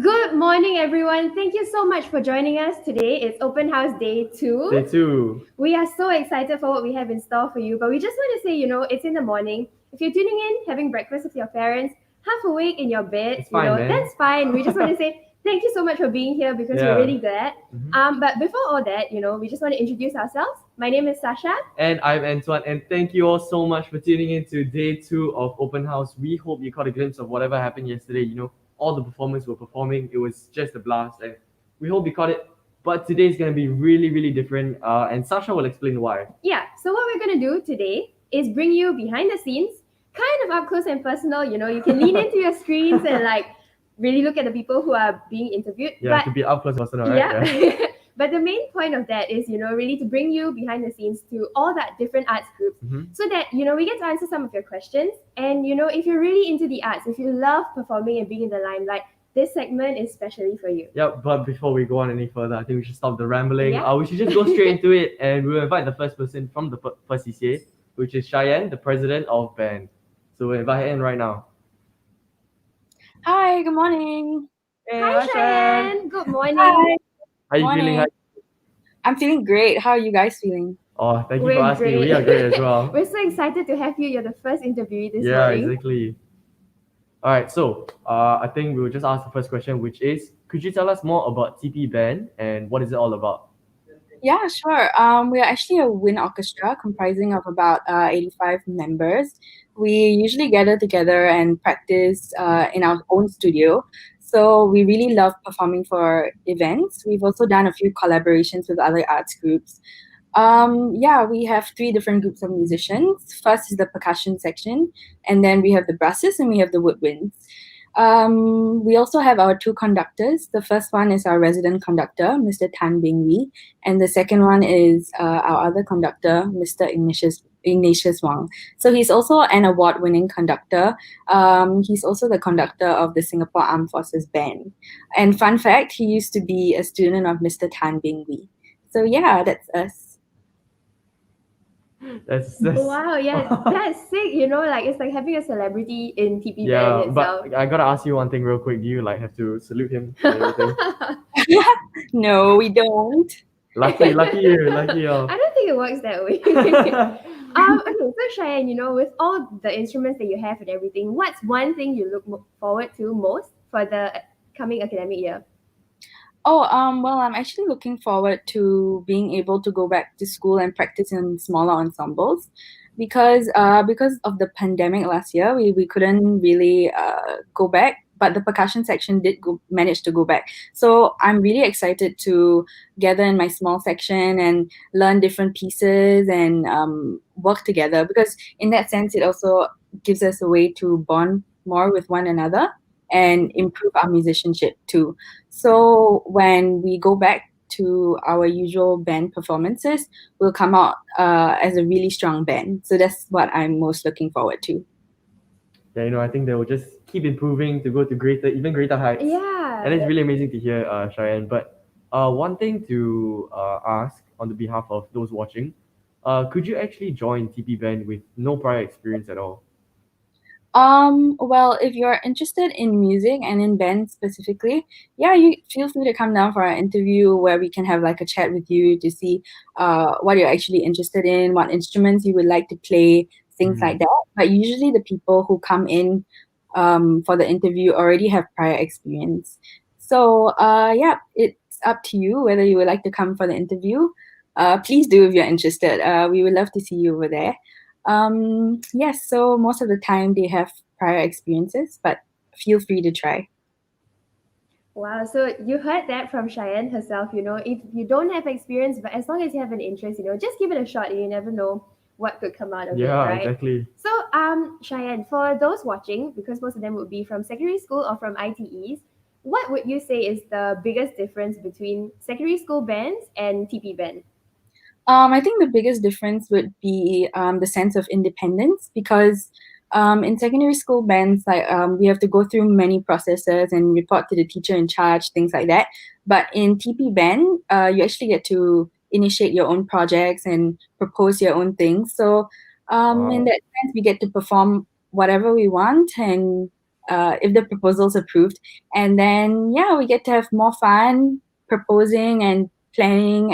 Good morning, everyone. Thank you so much for joining us today. It's Open House Day 2. Day two. We are so excited for what we have in store for you, but we just want to say, it's in the morning. If you're tuning in, having breakfast with your parents, half awake in your bed, It's fine, man. that's fine. We just want to say thank you so much for being here because we're Yeah. really glad. But before all that, we just want to introduce ourselves. My name is Sasha. And I'm Antoine, and thank you all so much for tuning in to day two of Open House. We hope you caught a glimpse of whatever happened yesterday. All the performers were performing. It was just a blast, and we hope you caught it. But today's gonna be really, really different. And Sasha will explain why. Yeah, so what we're going to do today is bring you behind the scenes, kind of up close and personal. You can lean into your screens and really look at the people who are being interviewed. Yeah, to be up close and personal, right? Yeah. But the main point of that is, really to bring you behind the scenes to all that different arts groups so that, we get to answer some of your questions. And, if you're really into the arts, if you love performing and being in the limelight, this segment is specially for you. Yeah, but before we go on any further, I think we should stop the rambling. Yeah. We should just go straight into it, and we'll invite the first person from the first CCA, which is Cheyenne, the president of band. So we'll invite her in right now. Hi, good morning. Hey, Hi, Cheyenne. Good morning. Hi. How you Morning. feeling? I'm feeling great. How are you guys feeling? Oh, thank you We're for asking. great. We are great as well. We're so excited to have you. You're the first interviewee this Yeah, morning. exactly. All right, so I think we'll just ask the first question, which is, could you tell us more about TP Band and what is it all about? Yeah, sure. We are actually a wind orchestra comprising of about 85 members. We usually gather together and practice in our own studio. So we really love performing for events. We've also done a few collaborations with other arts groups. Yeah, we have three different groups of musicians. First is the percussion section, and then we have the brasses and we have the woodwinds. We also have our two conductors. The first one is our resident conductor, Mr. Tan Bing Wee, and the second one is our other conductor, Mr. Ignatius Wang. So he's also an award-winning conductor. He's also the conductor of the Singapore Armed Forces Band. And fun fact, he used to be a student of Mr. Tan Bing Wee. So yeah, that's us. That's Wow, yeah, that's sick. It's like having a celebrity in TP yeah, band itself. but I gotta ask you one thing real quick. Do you have to salute him and everything? No, we don't. Lucky you, lucky you. I don't think it works that way. Okay, so Cheyenne, with all the instruments that you have and everything, what's one thing you look forward to most for the coming academic year? Oh, well, I'm actually looking forward to being able to go back to school and practice in smaller ensembles because of the pandemic last year, we couldn't really go back, but the percussion section did manage to go back. So I'm really excited to gather in my small section and learn different pieces and work together because in that sense, it also gives us a way to bond more with one another and improve our musicianship too. So when we go back to our usual band performances, we'll come out as a really strong band. So that's what I'm most looking forward to. Yeah, I think they will just keep improving to go to even greater heights. Yeah. And it's really amazing to hear, Cheyenne. But one thing to ask on the behalf of those watching, could you actually join TP Band with no prior experience at all? Well, if you're interested in music and in band specifically, yeah, you feel free to come down for an interview where we can have like a chat with you to see what you're actually interested in, what instruments you would like to play, things like that. But usually the people who come in for the interview already have prior experience. So yeah, it's up to you whether you would like to come for the interview. Please do if you're interested. We would love to see you over there. Yes, so most of the time they have prior experiences, but feel free to try. Wow, so you heard that from Cheyenne herself. If you don't have experience, but as long as you have an interest, just give it a shot. You never know what could come out of it, Yeah, right? exactly. So, Cheyenne, for those watching, because most of them would be from secondary school or from ITEs, what would you say is the biggest difference between secondary school bands and TP band? I think the biggest difference would be the sense of independence because in secondary school bands, we have to go through many processes and report to the teacher in charge, things like that. But in TP band, you actually get to initiate your own projects and propose your own things. So in that sense, we get to perform whatever we want and if the proposal's approved. And then we get to have more fun proposing and planning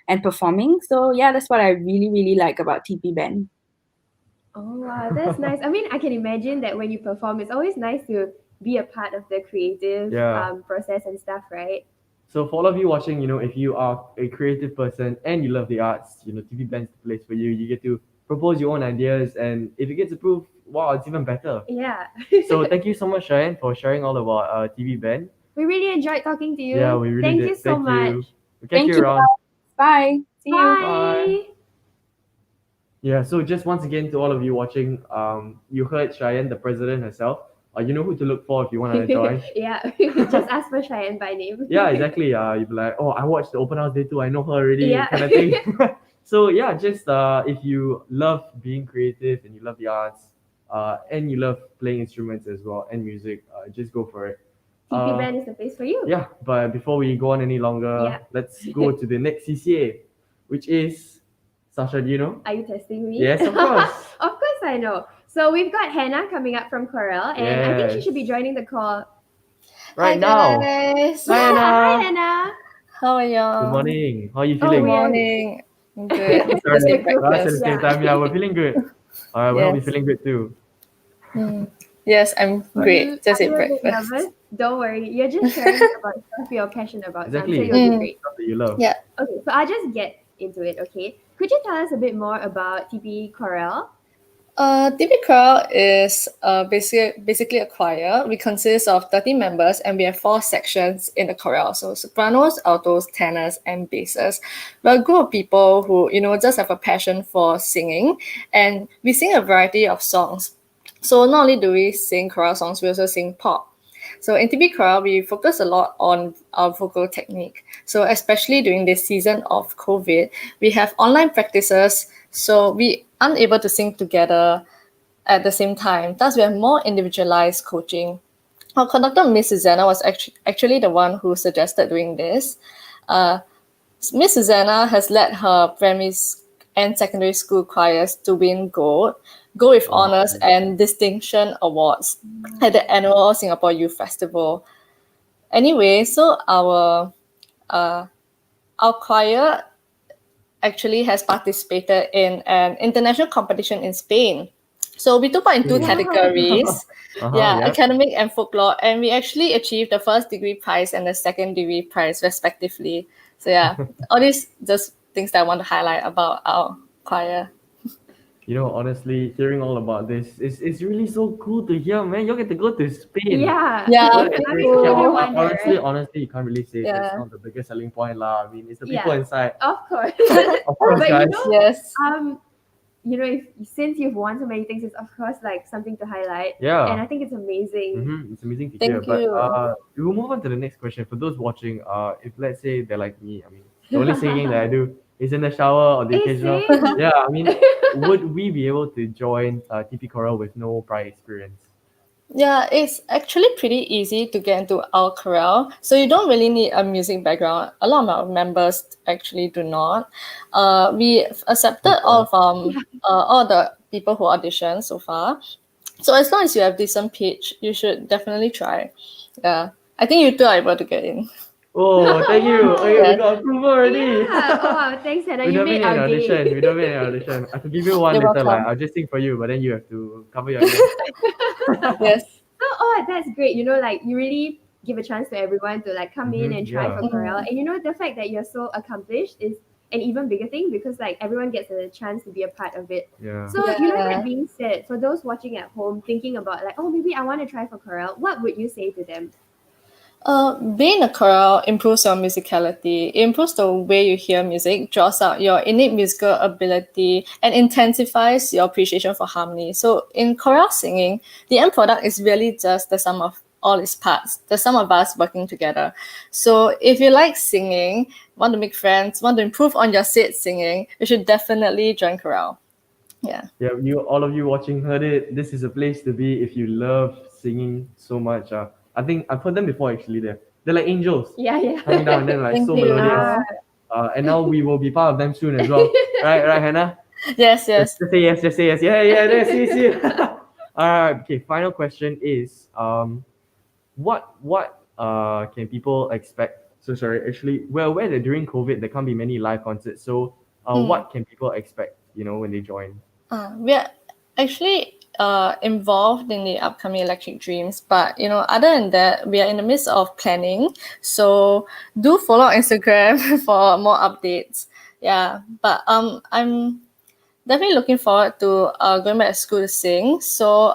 and performing. So that's what I really, really like about TP Band. Oh wow, that's nice. I mean, I can imagine that when you perform, it's always nice to be a part of the creative process and stuff, right? So for all of you watching, if you are a creative person and you love the arts, TV Band's the place for you. You get to propose your own ideas, and if it gets approved, wow, it's even better. Yeah. So thank you so much, Cheyenne, for sharing all about TV Band. We really enjoyed talking to you. Yeah, we really Thank did. you so much. We'll catch you around. Bye. See you. Bye. Yeah, so just once again to all of you watching, you heard Cheyenne, the president herself. You know who to look for if you want to join. Yeah, just ask for Cheyenne by name. Yeah, exactly. You'd be like, oh, I watched the open house day too. I know her already. Yeah. Kind of thing. So yeah, just if you love being creative and you love the arts, and you love playing instruments as well and music, just go for it. TP Band is the place for you. Yeah, but before we go on any longer, let's go to the next CCA, which is, Sasha, do you know? Are you testing me? Yes, of course. Of course I know. So we've got Hannah coming up from Chorale, and I think she should be joining the call right now. Guys. Hi, Hannah. Hi, Hannah. How are y'all? Good morning. How are you feeling? Good morning. I'm good. Just ate At the breakfast. same time, yeah, we're feeling good. All right, we hope you're Yes. feeling good too. Yes, I'm great. Just Are ate you a bit breakfast. nervous? Don't worry. You're just sharing about stuff you're passionate about. Exactly. So I'm sure you'll do great. Stuff that you love. Yeah. Okay, so I'll just get into it, okay? Could you tell us a bit more about TP Chorale? TP Choral is basically a choir. We consist of 30 members and we have 4 sections in the chorale. So sopranos, altos, tenors, and basses. We're a group of people who, just have a passion for singing, and we sing a variety of songs. So not only do we sing choral songs, we also sing pop. So in TP Choral, we focus a lot on our vocal technique. So especially during this season of COVID, we have online practices, so we aren't able to sing together at the same time. Thus, we have more individualized coaching. Our conductor, Miss Susanna, was actually the one who suggested doing this. Miss Susanna has led her primary and secondary school choirs to win gold with honors and distinction awards at the annual Singapore Youth Festival. Anyway, so our choir actually has participated in an international competition in Spain. So we took part in 2 categories, academic and folklore, and we actually achieved the first degree prize and the second degree prize respectively. So all these just things that I want to highlight about our choir. Honestly, hearing all about this, it's really so cool to hear, man. You get to go to Spain. Yeah. Honestly, you can't really say that's not the biggest selling point, lah. I mean, it's the people inside. Of course. Of course, But guys. Yes. Since you've won so many things, it's of course like something to highlight. Yeah. And I think it's amazing. It's amazing to Thank hear. you. But we will move on to the next question. For those watching, if let's say they're like me, I mean, the only singing that I do is in the shower or the occasional. same. Yeah, I mean, would we be able to join TP Choral with no prior experience? Yeah, it's actually pretty easy to get into our chorale. So you don't really need a music background. A lot of our members actually do not. We accepted all the people who auditioned so far. So as long as you have decent pitch, you should definitely try. Yeah, I think you two are able to get in. Oh, thank you. Okay, Yes. we got approval already. Yeah. Oh wow, thanks Hannah. We You don't made need our an day. audition. We don't need an audition. I could give you one You're later. Like, welcome. I'll just sing for you, but then you have to cover your name. Yes. Oh, that's great. Like you really give a chance to everyone to like come in and try yeah. for chorale. And the fact that you're so accomplished is an even bigger thing because like everyone gets a chance to be a part of it. Yeah. So Yeah. that being said, for those watching at home thinking about like, oh, maybe I want to try for chorale, what would you say to them? Being a chorale improves your musicality. It improves the way you hear music, draws out your innate musical ability, and intensifies your appreciation for harmony. So in chorale singing, the end product is really just the sum of all its parts, the sum of us working together. So if you like singing, want to make friends, want to improve on your said singing, you should definitely join chorale. Yeah. Yeah, all of you watching heard it. This is a place to be if you love singing so much. I think I've heard them before actually. They're like angels Yeah. coming down and then like Thank so you. melodious. And now we will be part of them soon as well. Right, Hannah? Yes. Just say yes. Yeah, see. Okay, final question is what can people expect? So sorry, actually, we're aware that during COVID there can't be many live concerts. So what can people expect? When they join. We are actually involved in the upcoming Electric Dreams, but other than that, we are in the midst of planning. So do follow our Instagram for more updates. Yeah, but I'm definitely looking forward to going back to school to sing. So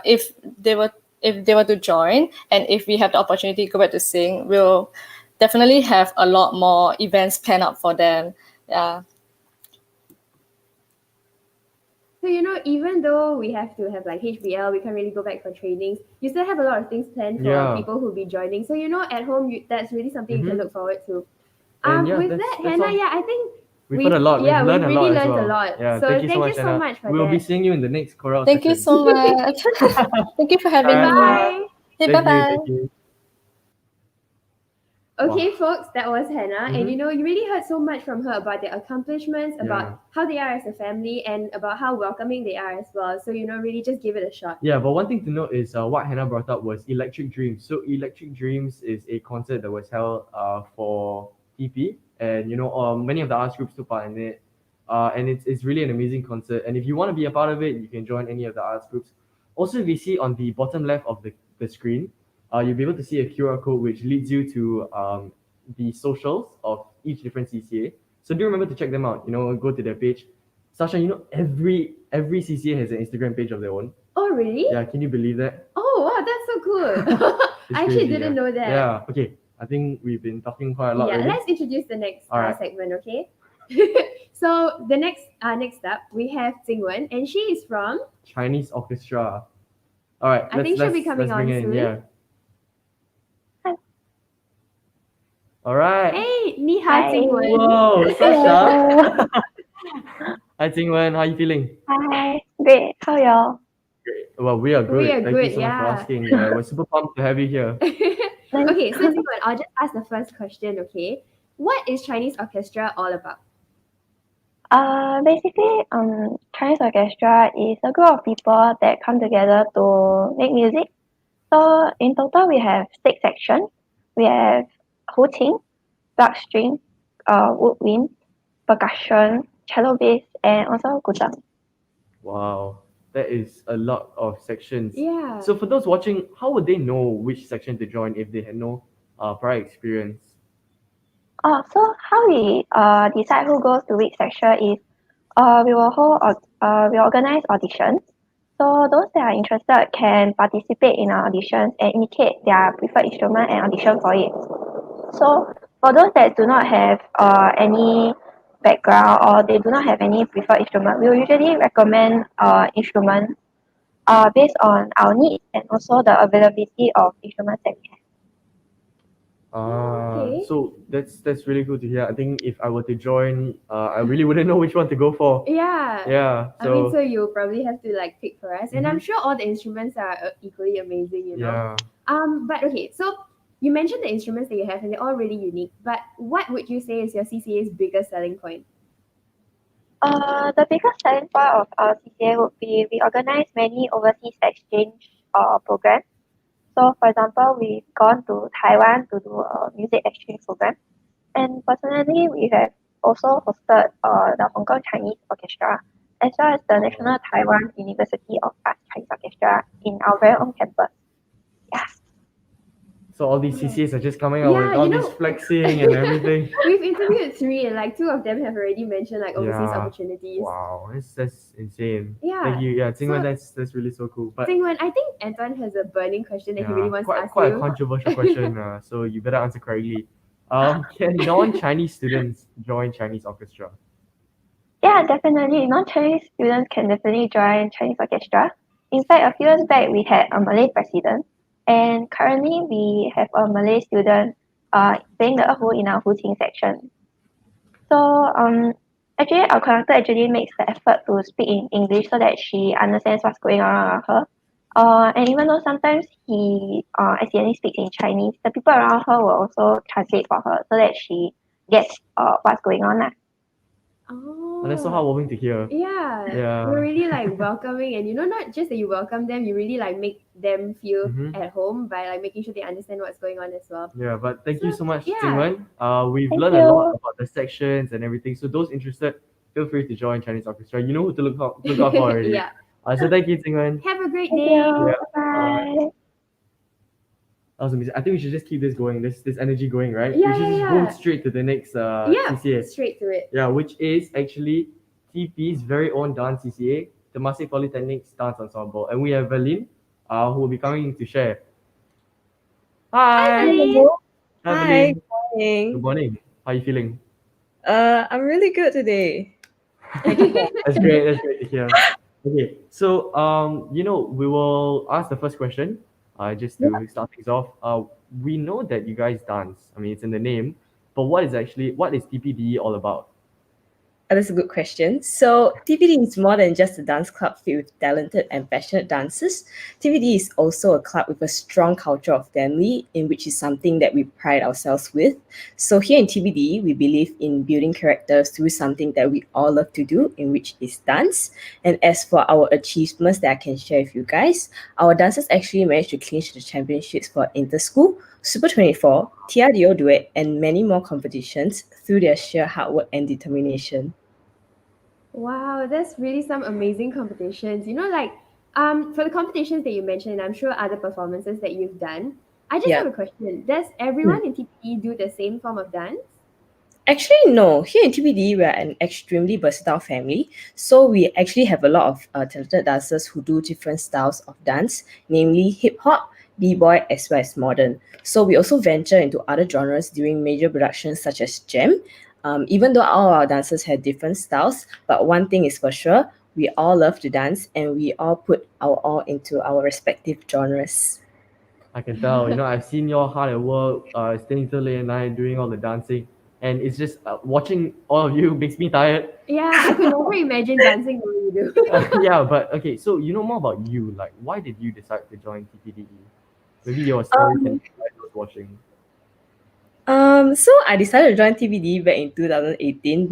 if they were to join, and if we have the opportunity to go back to sing, we'll definitely have a lot more events planned up for them. Yeah. So, even though we have to have like HBL, we can't really go back for trainings, you still have a lot of things planned for Yeah. people who'll be joining. So, at home, that's really something you can look forward to. And yeah, With that's- that, that's Hannah, all. yeah, I think We've heard a lot. Yeah, We've learned really a lot as learned well. a lot. Yeah, So thank you so much, so Anna. much for We'll be that. seeing you in the next chorale Thank you session. so much. Thank you for having Alright. me. Bye. Hey, Thank you. bye-bye. Thank you. Okay, Wow. folks, that was Hannah. And Mhm. you really heard so much from her about their accomplishments, Yeah. about how they are as a family, and about how welcoming they are as well. So, really just give it a shot. Yeah, but one thing to note is what Hannah brought up was Electric Dreams. So Electric Dreams is a concert that was held for TP, and many of the arts groups took part in it. And it's really an amazing concert. And if you want to be a part of it, you can join any of the arts groups. Also, if you see on the bottom left of the screen, you'll be able to see a QR code which leads you to the socials of each different CCA. So do remember to check them out. Go to their page. Sasha, every CCA has an Instagram page of their own. Oh, really? Yeah, can you believe that? Oh, wow, that's so cool. It's I actually crazy, didn't yeah. know that. Yeah, okay. I think we've been talking quite a lot Yeah, already. let's introduce the next Alright. segment, okay? So the next up, we have Jingwen, and she is from. Chinese Orchestra. Alright, I think she'll be coming let's bring on her in, soon. yeah. Alright. Hey, ni hao, Hi. Jingwen. Whoa, Sasha. Hello. Hi, Jingwen. How are you feeling? Hi. Great. How y'all? Great. Well, we are good. We are Thank good, you so much for yeah. asking. We're super pumped to have you here. Okay, so Jingwen, I'll just ask the first question, okay? What is Chinese Orchestra all about? Basically, Chinese orchestra is a group of people that come together to make music. So in total, we have 6 sections. We have huqin, block string, woodwind, percussion, cello bass, and also guzheng. Wow, that is a lot of sections. Yeah. So for those watching, how would they know which section to join if they had no prior experience? So how we decide who goes to which section is we organize auditions. So those that are interested can participate in our auditions and indicate their preferred instrument and audition for it. So for those that do not have any background or they do not have any preferred instrument, we will usually recommend instruments based on our needs and also the availability of instruments that we have. Okay. So that's really good to hear. I think if I were to join, I really wouldn't know which one to go for. Yeah. Yeah. I mean, so you'll probably have to like pick for us, and I'm Mhm. sure all the instruments are equally amazing, Yeah. But okay, so you mentioned the instruments that you have, and they're all really unique. But what would you say is your CCA's biggest selling point? The biggest selling point of our CCA would be we organize many overseas exchange programs. So, for example, we've gone to Taiwan to do a music exchange program. And personally, we have also hosted the Hong Kong Chinese Orchestra, as well as the National Taiwan University of Arts Chinese Orchestra in our very own campus. Yeah. So all these CCAs are just coming out with Yeah, all you this know- flexing and everything. We've interviewed 3, and like 2 of them have already mentioned like overseas Yeah. opportunities. Wow, that's insane. Yeah. Thank you. Yeah, Jingwen, So- that's really so cool. But Jingwen, I think Anton has a burning question that he really wants to ask quite you. a controversial question. So you better answer correctly. Can non-Chinese students join Chinese orchestra? Yeah, definitely. Non-Chinese students can definitely join Chinese orchestra. In fact, a few years back, we had a Malay president, and currently we have a Malay student playing the erhu in our Huqing section. So actually, our conductor actually makes the effort to speak in English so that she understands what's going on around her. And even though sometimes he accidentally speaks in Chinese, the people around her will also translate for her so that she gets what's going on. Oh. And that's so heartwarming to hear. Yeah. Yeah. You're really like welcoming, and not just that you welcome them, you really like make them feel Mhm. at home by like making sure they understand what's going on as well. Yeah, but thank you So, so much, yeah. Jingwen. We've Thank learned a lot you. about the sections and everything. So those interested, feel free to join Chinese Orchestra. You know who to look out for already. Yeah. So thank you, Jingwen. Have a great Thank day. you. Yeah. Bye. That was amazing. I think we should just keep this going. This energy going, right? Yeah, We should yeah, just go yeah. straight to the next Yeah, CCA. straight to it. Yeah, which is actually TP's very own dance CCA, Temasek Polytechnic's dance ensemble, and we have Verlin, who will be coming to share. Hi, Celine. Hi, Hi, Verlin. good morning. Good morning. How are you feeling? I'm really good today. That's great. That's great to hear. Okay, so we will ask the first question. Just to start things off. We know that you guys dance. I mean, it's in the name. But what is TPDE all about? That's a good question. So, TPD is more than just a dance club filled with talented and passionate dancers. TPD is also a club with a strong culture of family, in which is something that we pride ourselves with. So, here in TPD, we believe in building characters through something that we all love to do, in which is dance. And as for our achievements that I can share with you guys, our dancers actually managed to clinch the championships for Interschool, Super 24, TRDO Duet, and many more competitions through their sheer hard work and determination. Wow, that's really some amazing competitions. Like for the competitions that you mentioned, I'm sure other performances that you've done. I just Yeah. have a question. Does everyone in TPE do the same form of dance? Actually, no. Here in TPD, we are an extremely versatile family. So we actually have a lot of talented dancers who do different styles of dance, namely hip hop, b-boy, as well as modern. So we also venture into other genres during major productions such as Jam. Even though all our dancers have different styles, but one thing is for sure, we all love to dance and we all put our all into our respective genres. I can tell. I've seen your hard at work, staying till late at night, doing all the dancing, and it's just watching all of you makes me tired. Yeah, I could never imagine dancing the way you do. Yeah, but okay. So more about you. Like, why did you decide to join TPDE? Maybe your story can guide those watching. So I decided to join TBD back in 2018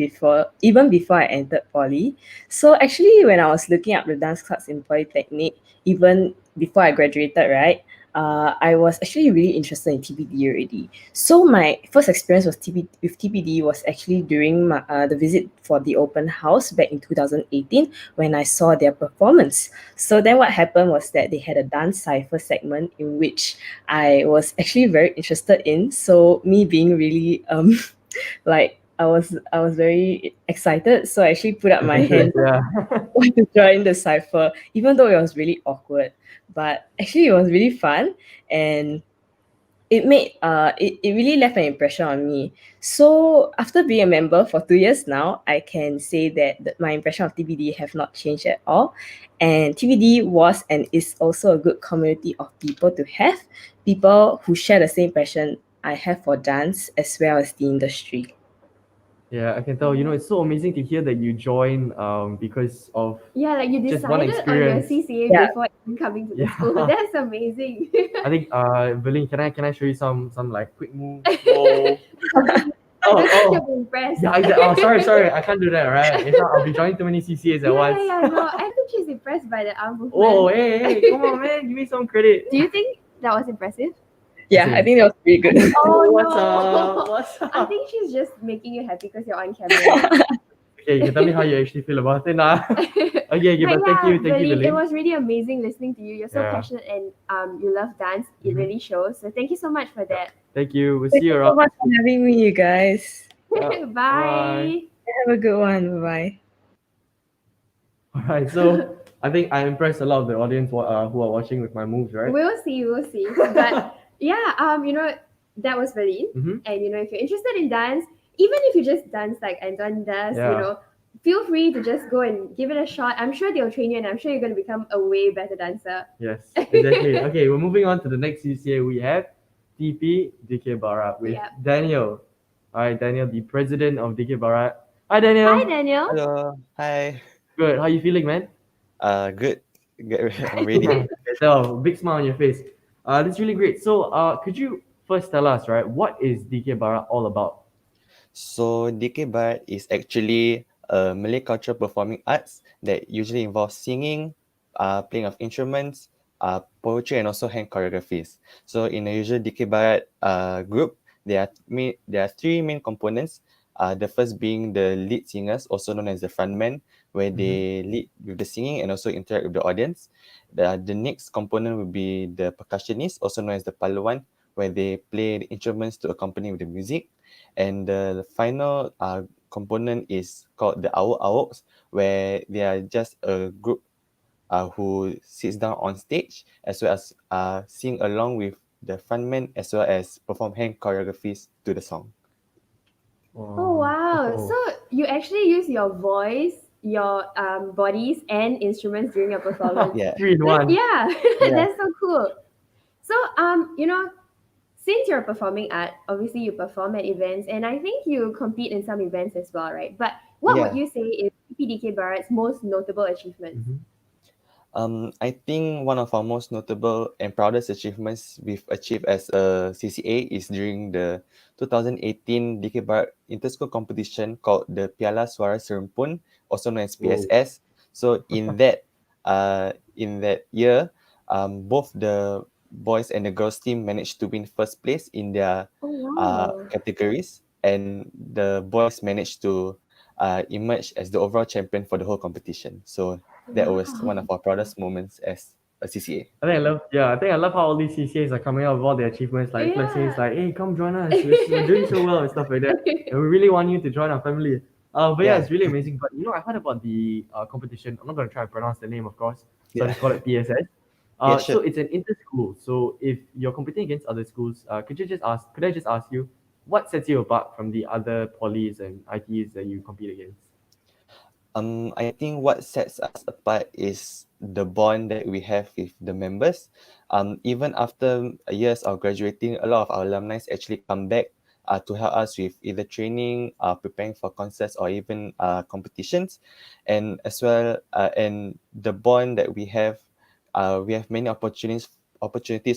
even before I entered poly. So actually when I was looking up the dance clubs in Polytechnic, even before I graduated, right? I was actually really interested in TPD already. So my first experience with TPD was actually during the visit for the open house back in 2018 when I saw their performance. So then what happened was that they had a dance cipher segment in which I was actually very interested in. So me being really like I was very excited. So I actually put up my hand Yeah. to join the cipher, even though it was really awkward. But actually it was really fun and it really left an impression on me. So after being a member for 2 years now, I can say that my impression of TBD have not changed at all. And TBD was and is also a good community of people to have, people who share the same passion I have for dance as well as the industry. Yeah, I can tell. It's so amazing to hear that you join because of Yeah, like you just one decided on your experience. CCA Yeah. before even coming to the Yeah. school. That's amazing. I think Berlin, can I show you some like quick moves? Whoa. You'll Oh. be impressed. Yeah, exactly. Oh, sorry, I can't do that, right? If not, I'll be joining too many CCAs at once. Yeah, no, I think she's impressed by the arm movement. Oh, hey, come on, man, give me some credit. Do you think that was impressive? Yeah, I think that was pretty good. Oh, What's no. up? What's I up? think she's just making you happy because you're on camera. Okay, you can tell me how you actually feel about it now. Okay, But but thank you, Berlin, it Berlin. was really amazing listening to you. You're so Yeah. passionate and you love dance. It Mhm. really shows. So thank you so much for that. Thank you. We'll Thank see you you so around. much for having me, you guys. Yeah. Bye. Have a good one. Bye. Alright, so I think I impressed a lot of the audience who are watching with my moves, right? We'll see. But yeah, that was Berlin. Mhm. And if you're interested in dance, even if you just dance like Anton does, Yeah. feel free to just go and give it a shot. I'm sure they'll train you, and I'm sure you're going to become a way better dancer. Yes, exactly. Okay, we're moving on to the next CCA. We have TP Dikir Barat with Yep. Daniel. All right, Daniel, the president of Dikir Barat. Hi, Daniel. Hi, Daniel. Hello. Hi. Good. How you feeling, man? Good. I'm ready. Okay, so big smile on your face. That's really great. So, could you first tell us, right, what is Dikir Barat all about? So Dikir Barat is actually a Malay cultural performing arts that usually involves singing, playing of instruments, poetry, and also hand choreographies. So in the usual Dikir Barat group, there are three main components. The first being the lead singers, also known as the frontmen, where they lead with the singing and also interact with the audience. The next component will be the percussionist, also known as the paluan, where they play the instruments to accompany with the music. And the final component is called the awok-awoks, where they are just a group who sits down on stage as well as sing along with the frontman as well as perform hand choreographies to the song. Oh wow! So you actually use your voice, your bodies, and instruments during your performance. Yeah. 3 in 1. Yeah, Yeah. that's so cool. So since you're performing art, obviously you perform at events, and I think you compete in some events as well, right? But what would Yeah. you say is PDK Barat's most notable achievement? I think one of our most notable and proudest achievements we've achieved as a CCA is during the 2018 Dikir Barat Interschool competition called the Piala Suara Serumpun, also known as PSS. So in that year, both the boys and the girls team managed to win first place in their Oh wow! categories, and the boys managed to emerge as the overall champion for the whole competition. So that was one of our proudest moments as a CCA. I think I love how all these CCAs are coming out with all their achievements. Like, let's say it's Yeah. like, hey, come join us. We're doing so well and stuff like that. And we really want you to join our family. But yeah, Yeah. it's really amazing. But I heard about the competition. I'm not going to try and pronounce the name, of course. So I Yeah. just call it PSS. Yeah, So sure. it's an inter-school. So if you're competing against other schools, could I just ask you, what sets you apart from the other polys and ITs that you compete against? I think what sets us apart is the bond that we have with the members. Even after years of graduating, a lot of our alumni actually come back to help us with either training, preparing for concerts, or even competitions, and as well, and the bond that we have many opportunities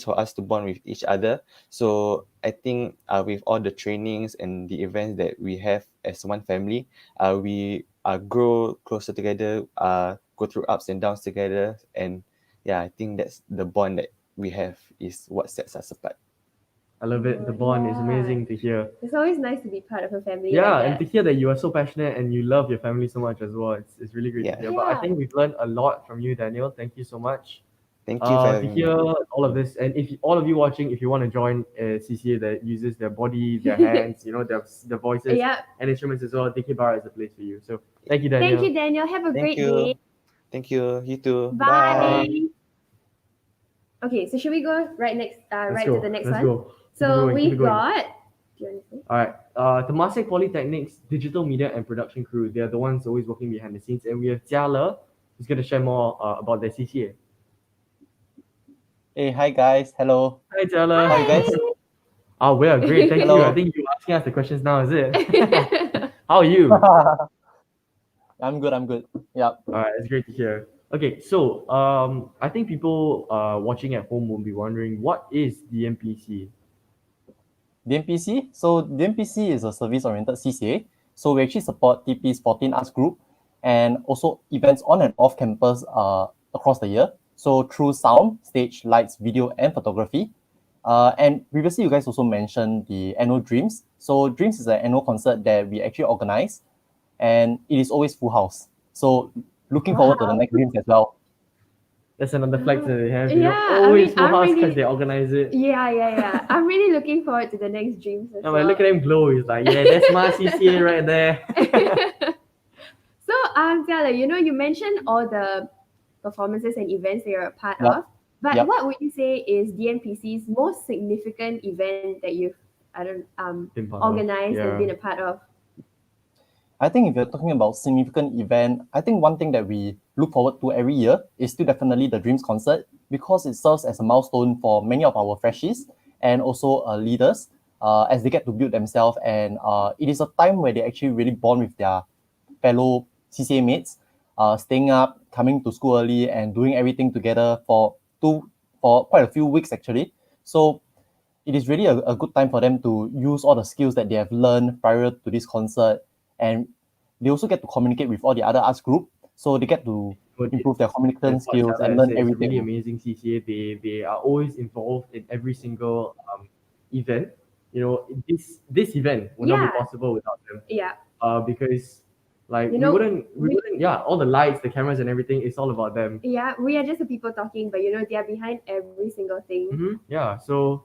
for us to bond with each other. So I think with all the trainings and the events that we have as one family, we grow closer together, go through ups and downs together, and yeah, I think that's the bond that we have is what sets us apart. I love it. The bond is amazing to hear. It's always nice to be part of a family Yeah, like and to that. hear that you are so passionate and you love your family so much as well. It's really great to Yeah. hear. But I Yeah. think we've learned a lot from you, Daniel. Thank you so much. Thank you for To having hear me. all of this, and if all of you watching, if you want to join a CCA that uses their body, their hands, their voices Yeah. and instruments as well, Dikir Barat is the place for you. So thank you, Thank Daniel. you, Daniel. Have a Thank great day. you. Thank you. You too. Bye. Bye. Okay, so should we go Let's right go. to the next Let's one? go. Keep it So going. Keep it we've going. got. Do you want to say? All right. Temasek Polytechnic's digital media and production crew, they're the ones always working behind the scenes. And we have Jiale, who's going to share more about their CCA. Hey, hi guys. Hello. Hi, Jiale. How are you guys? Oh, we are great. Thank you. Hello. I think you're asking us the questions now, is it? How are you? I'm good. I'm good. Yeah. All right, it's great to hear. Okay, so I think people watching at home will be wondering, what is the MPC? DMPC. So DMPC is a service-oriented CCA. So we actually support TP's 14 Arts Group and also events on and off campus across the year. So through sound, stage, lights, video, and photography. And previously, you guys also mentioned the annual Dreams. So Dreams is an annual concert that we actually organize, and it is always full house. So looking forward to the next Dreams as well. That's another flex that they have. Yeah, I always mean, full I'm house because really- they organize it. Yeah. I'm really looking forward to the next Dreams as I'm well. like, look at him glow. He's like, yeah, that's my CCA right there. So, Jiale, you mentioned all the performances and events that you're a part Yep. of, but Yep. what would you say is DMPC's most significant event that you've Been part of, organized yeah. and been a part of? I think if you're talking about significant event, I think one thing that we look forward to every year is still definitely the Dreams concert, because it serves as a milestone for many of our freshies and also leaders as they get to build themselves. And it is a time where they actually really bond with their fellow CCA mates, staying up, coming to school early, and doing everything together for quite a few weeks actually. So it is really a good time for them to use all the skills that they have learned prior to this concert and they also get to communicate with all the other arts group. So they get to improve their communication That's what skills Chorale and learn said. It's a everything. really amazing CCA. They are always involved in every single event. You know, this event would not be Yeah. possible without them. Yeah. Because like You we know, wouldn't we- all the lights, the cameras and everything, it's all about them. Yeah, we are just the people talking, but you know, they are behind every single thing. Yeah. So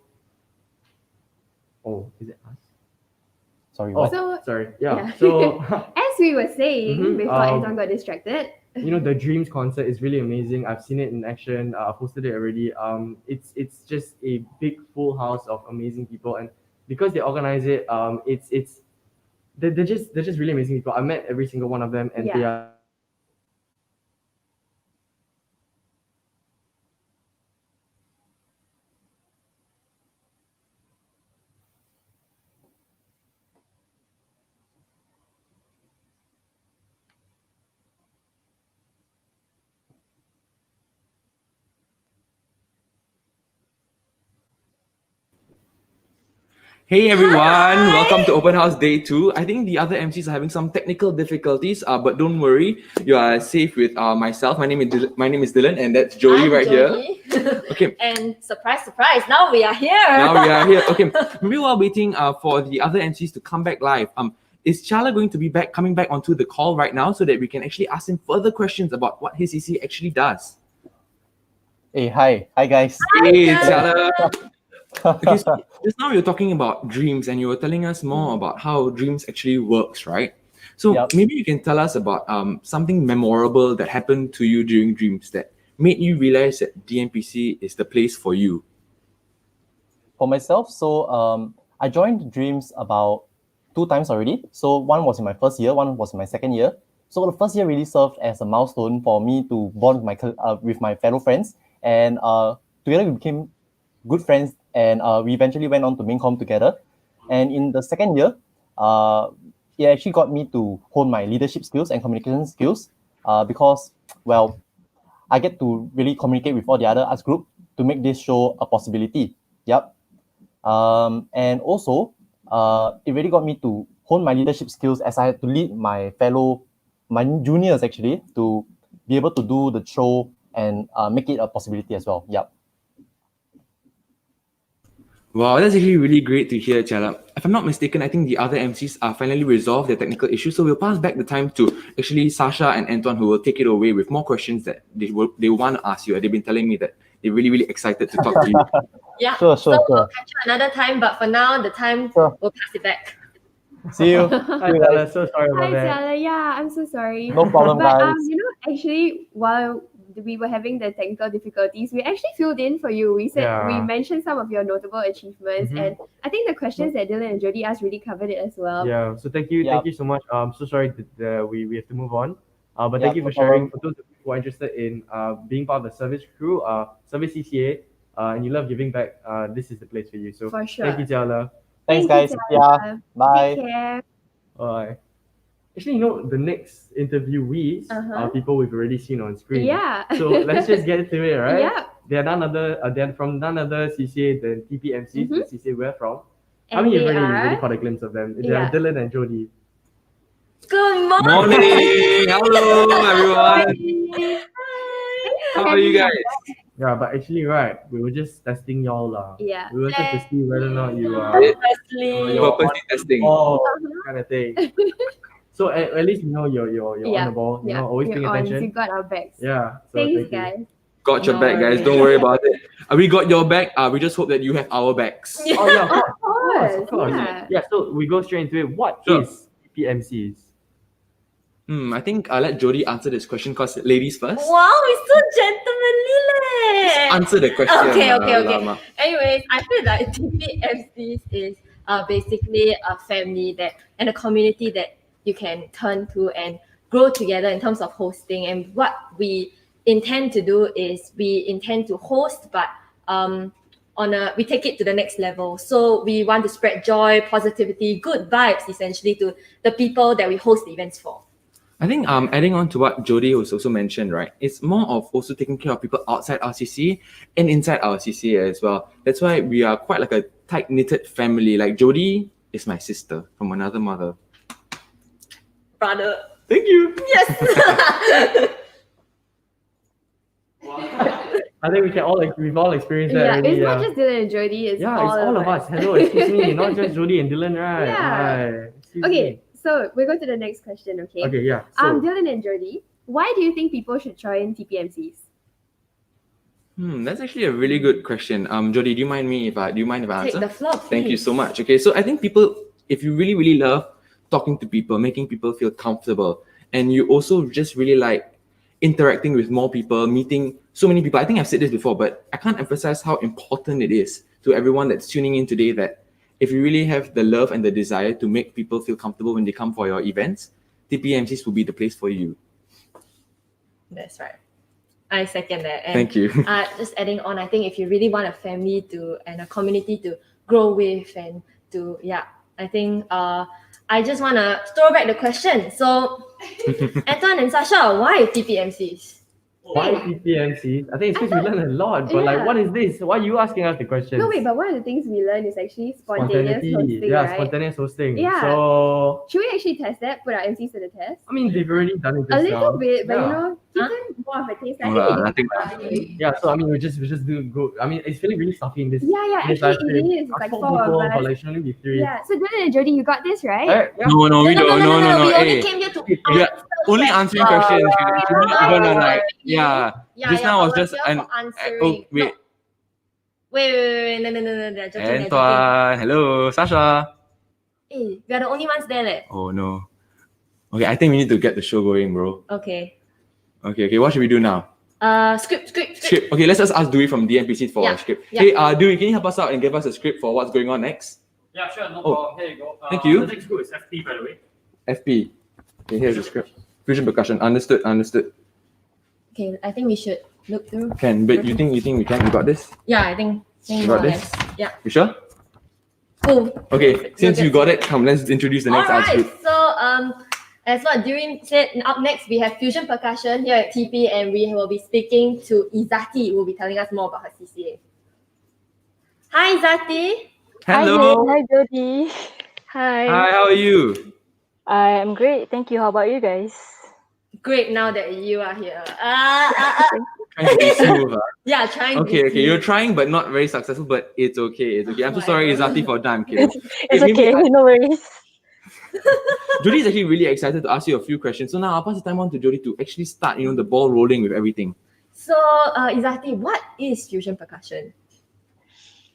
is it us? Sorry, Oh, what? So- sorry. Yeah. Yeah. So As we were saying Mhm, before Anton got distracted. you know, the Dreams concert is really amazing. I've seen it in action. I posted it already. It's just a big full house of amazing people, and because they organize it, they're just really amazing people. I met every single one of them, and they Yeah. are. Hey everyone, welcome to Open House Day 2. I think the other MCs are having some technical difficulties, but don't worry, you are safe with myself. My name is Dylan, and that's Jody I'm right Jody. here. Okay. And surprise, now we are here. Now we are here. Okay, maybe while waiting for the other MCs to come back live, is Chala going to be coming back onto the call right now so that we can actually ask him further questions about what his CC actually does? Hey, hi guys. Hey, Chala. Okay, so just now you're talking about dreams and you were telling us more about how dreams actually works, right? So Yep. maybe you can tell us about something memorable that happened to you during dreams that made you realize that DMPC is the place for you. For myself, so I joined Dreams about 2 times already. So one was in my first year, one was in my second year. So the first year really served as a milestone for me to bond with my fellow friends, and together we became good friends, and we eventually went on to main comm together. And in the second year, it actually got me to hone my leadership skills and communication skills, because, well, I get to really communicate with all the other arts group to make this show a possibility. Yep. And also, it really got me to hone my leadership skills as I had to lead my juniors actually to be able to do the show and make it a possibility as well. Yep. Wow, that's actually really great to hear, Chala. If I'm not mistaken, I think the other MCs are finally resolved their technical issues. So we'll pass back the time to actually Sasha and Anton, who will take it away with more questions that they want to ask you. They've been telling me that they're really, really excited to talk to you. Yeah. Sure. So we'll catch you another time, but for now, the time Sure. we'll pass it back. See you. Hi, Chala. So sorry Hi, about that. Tiala. Yeah, I'm so sorry. No problem, But guys. you know, actually, while we were having the technical difficulties, we actually filled in for you. We said Yeah. we mentioned some of your notable achievements, Mhm. and I think the questions that Dylan and Jody asked really covered it as well. Yeah. So thank you so much. So sorry that we have to move on. But Yeah, thank you for no sharing. problem. For those who are interested in being part of the service crew, service CCA, and you love giving back, this is the place for you. So For sure. thank you, Tiala. Thanks, Thank guys. you, Yeah. Tiala. Bye. Take care. Bye. Actually, you know, the next interviewees are people we've already seen on screen. Yeah. So let's just get into it, right? Yeah. They're they're from none other CCA than TPMCs, the CCA we're from. How And many they you've already are- caught a glimpse of them? They Yeah. are Dylan and Jody. Good morning. Morning! Hello, everyone! How are you guys? Yeah, but actually, right, we were just testing y'all lah. Yeah. We wanted to see whether or not you are Firstly, Purposely testing. kind of thing. So at least you know you're Yeah. on the ball. You Yeah. know, always You're paying on. attention. You got our backs. Yeah. So Thanks, thank you. guys. Got your No back, guys. worries. Don't worry about it. We got your back. We just hope that you have our backs. Oh yeah, Of course. Yeah. Yeah. So we go straight into it. What Sure. is PMCs? I think I'll let Jody answer this question because ladies first. wow, it's so gentlemanly, leh. Answer the question. Okay. Lama. Anyways, I feel like TPMCs is basically a family and a community that you can turn to and grow together in terms of hosting. And what we intend to do is we intend to host, but we take it to the next level. So we want to spread joy, positivity, good vibes, essentially, to the people that we host the events for. I think adding on to what Jody was also mentioned, right? It's more of also taking care of people outside our CCA and inside our CCA as well. That's why we are quite like a tight-knitted family. Like Jody is my sister from another mother. brother. Thank you. Yes. I think we've all experienced that Yeah, already. it's not just Dylan and Jody, it's yeah, all it's all of us. Hello, excuse me, not just Jody and Dylan, right? Yeah. Hi, excuse Okay, me. so we go to the next question, okay? Okay, yeah. So, Dylan and Jody, why do you think people should join TPMCs? That's actually a really good question. Jody, do you mind if I answer? Take the floor, please. Thank you so much. Okay, so I think people, if you really, really love talking to people, making people feel comfortable, and you also just really like interacting with more people, meeting so many people. I think I've said this before, but I can't emphasize how important it is to everyone that's tuning in today that if you really have the love and the desire to make people feel comfortable when they come for your events, TPMCs will be the place for you. That's right. I second that. And, thank you. Just adding on, I think if you really want a family and a community to grow with and to, I think I just want to throw back the question. So, Anton and Sasha, why TPMCs? why TPMCs? I think it's because we learn a lot, but like, what is this? Why are you asking us the questions? No, wait, but one of the things we learn is actually spontaneous hosting, yeah, right? spontaneous hosting. Yeah. So, should we actually test that? Put our MCs to the test? I mean, they've already done it A just little now. bit, but Yeah. give them more of a taste. I think Yeah, so I mean, we just do go. I mean, it's feeling really stuffy in this. Yeah, in this actually live stream. it is. It's like Four 4 people, of but us. like should only be 3. Yeah, so Dylan and Jody, you got this, right? Yeah. No, we don't. No. We only Hey, came here to we are only answering questions. You're not even like, Just now was just an. answering. Oh, wait. Wait. No. They're joking. Antoine, hello, Sasha. Hey, we are the only ones there, leh. Oh no. Okay, I think we need to get the show going, bro. Okay. Okay. What should we do now? Script. Okay, let's just ask Dewey from DNPC for a script. Yeah. Hey, Dewey, can you help us out and give us a script for what's going on next? Yeah, sure, no problem. Here you go. Thank you. The next group is FP, by the way. FP. Okay, here's the script. Fusion percussion. Understood. Okay, I think we should look through. But you think we can? We got this? Yeah, I think You more got or this? less. Yeah. You sure? Cool. Okay, since you got it, come, let's introduce the next arts Alright, group. so as what Dewey said, up next we have Fusion Percussion here at TP, and we will be speaking to Izati, who will be telling us more about her CCA. Hi Izati. Hello. Hi, Jody. Hi. Hi, how are you? I'm great. Thank you. How about you guys? Great now that you are here. Trying to be smooth, huh? Yeah, trying. Okay. You're trying, but not very successful. But it's okay. I'm so sorry, Izati, for that. I'm kidding. It's okay. No worries. Jody is actually really excited to ask you a few questions. So now I'll pass the time on to Jody to actually start, the ball rolling with everything. So, Izati, what is Fusion Percussion?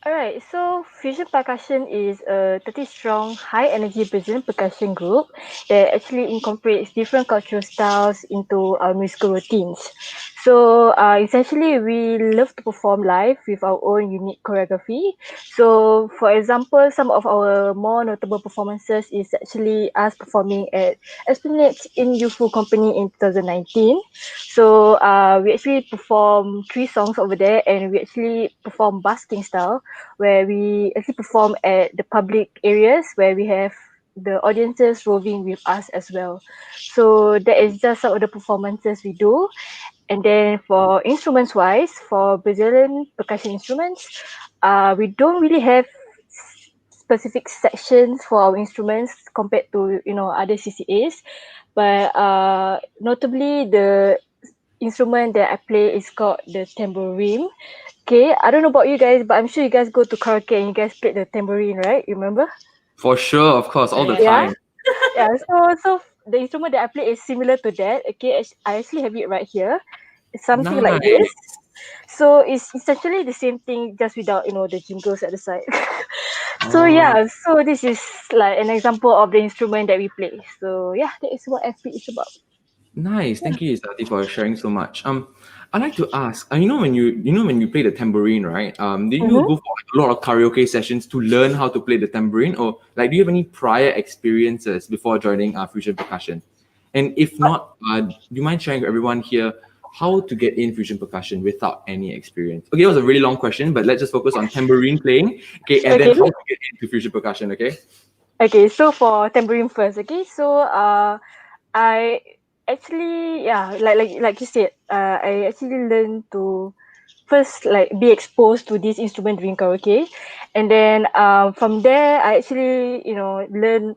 Alright, so Fusion Percussion is a 30-strong, high-energy Brazilian percussion group that actually incorporates different cultural styles into our musical routines. So essentially, we love to perform live with our own unique choreography. So for example, some of our more notable performances is actually us performing at Esplanade in Youthful Company in 2019. So we actually perform 3 songs over there, and we actually perform busking style, where we actually perform at the public areas where we have the audiences roving with us as well. So that is just some of the performances we do. And then for instruments wise, for Brazilian percussion instruments, we don't really have specific sections for our instruments compared to other CCAs. But notably, the instrument that I play is called the tambourine. Okay, I don't know about you guys, but I'm sure you guys go to karaoke and you guys play the tambourine, right? You remember? For sure, of course, all the time. Yeah. So the instrument that I play is similar to that. Okay, I actually have it right here. It's something like this. So it's essentially the same thing, just without the jingles at the side. So this is like an example of the instrument that we play. So yeah, that is what FP is about. Nice, thank you, Izati, for sharing so much. I'd like to ask, when you play the tambourine, right? Did you go for a lot of karaoke sessions to learn how to play the tambourine, or do you have any prior experiences before joining Fusion Percussion? And if not, do you mind sharing with everyone here how to get in Fusion Percussion without any experience? Okay, that was a really long question, but let's just focus on tambourine playing. Okay, and then how to get into Fusion Percussion. Okay, so for tambourine first. Okay, so I actually like you said, I actually learned to first be exposed to this instrument during karaoke, and then from there I actually learn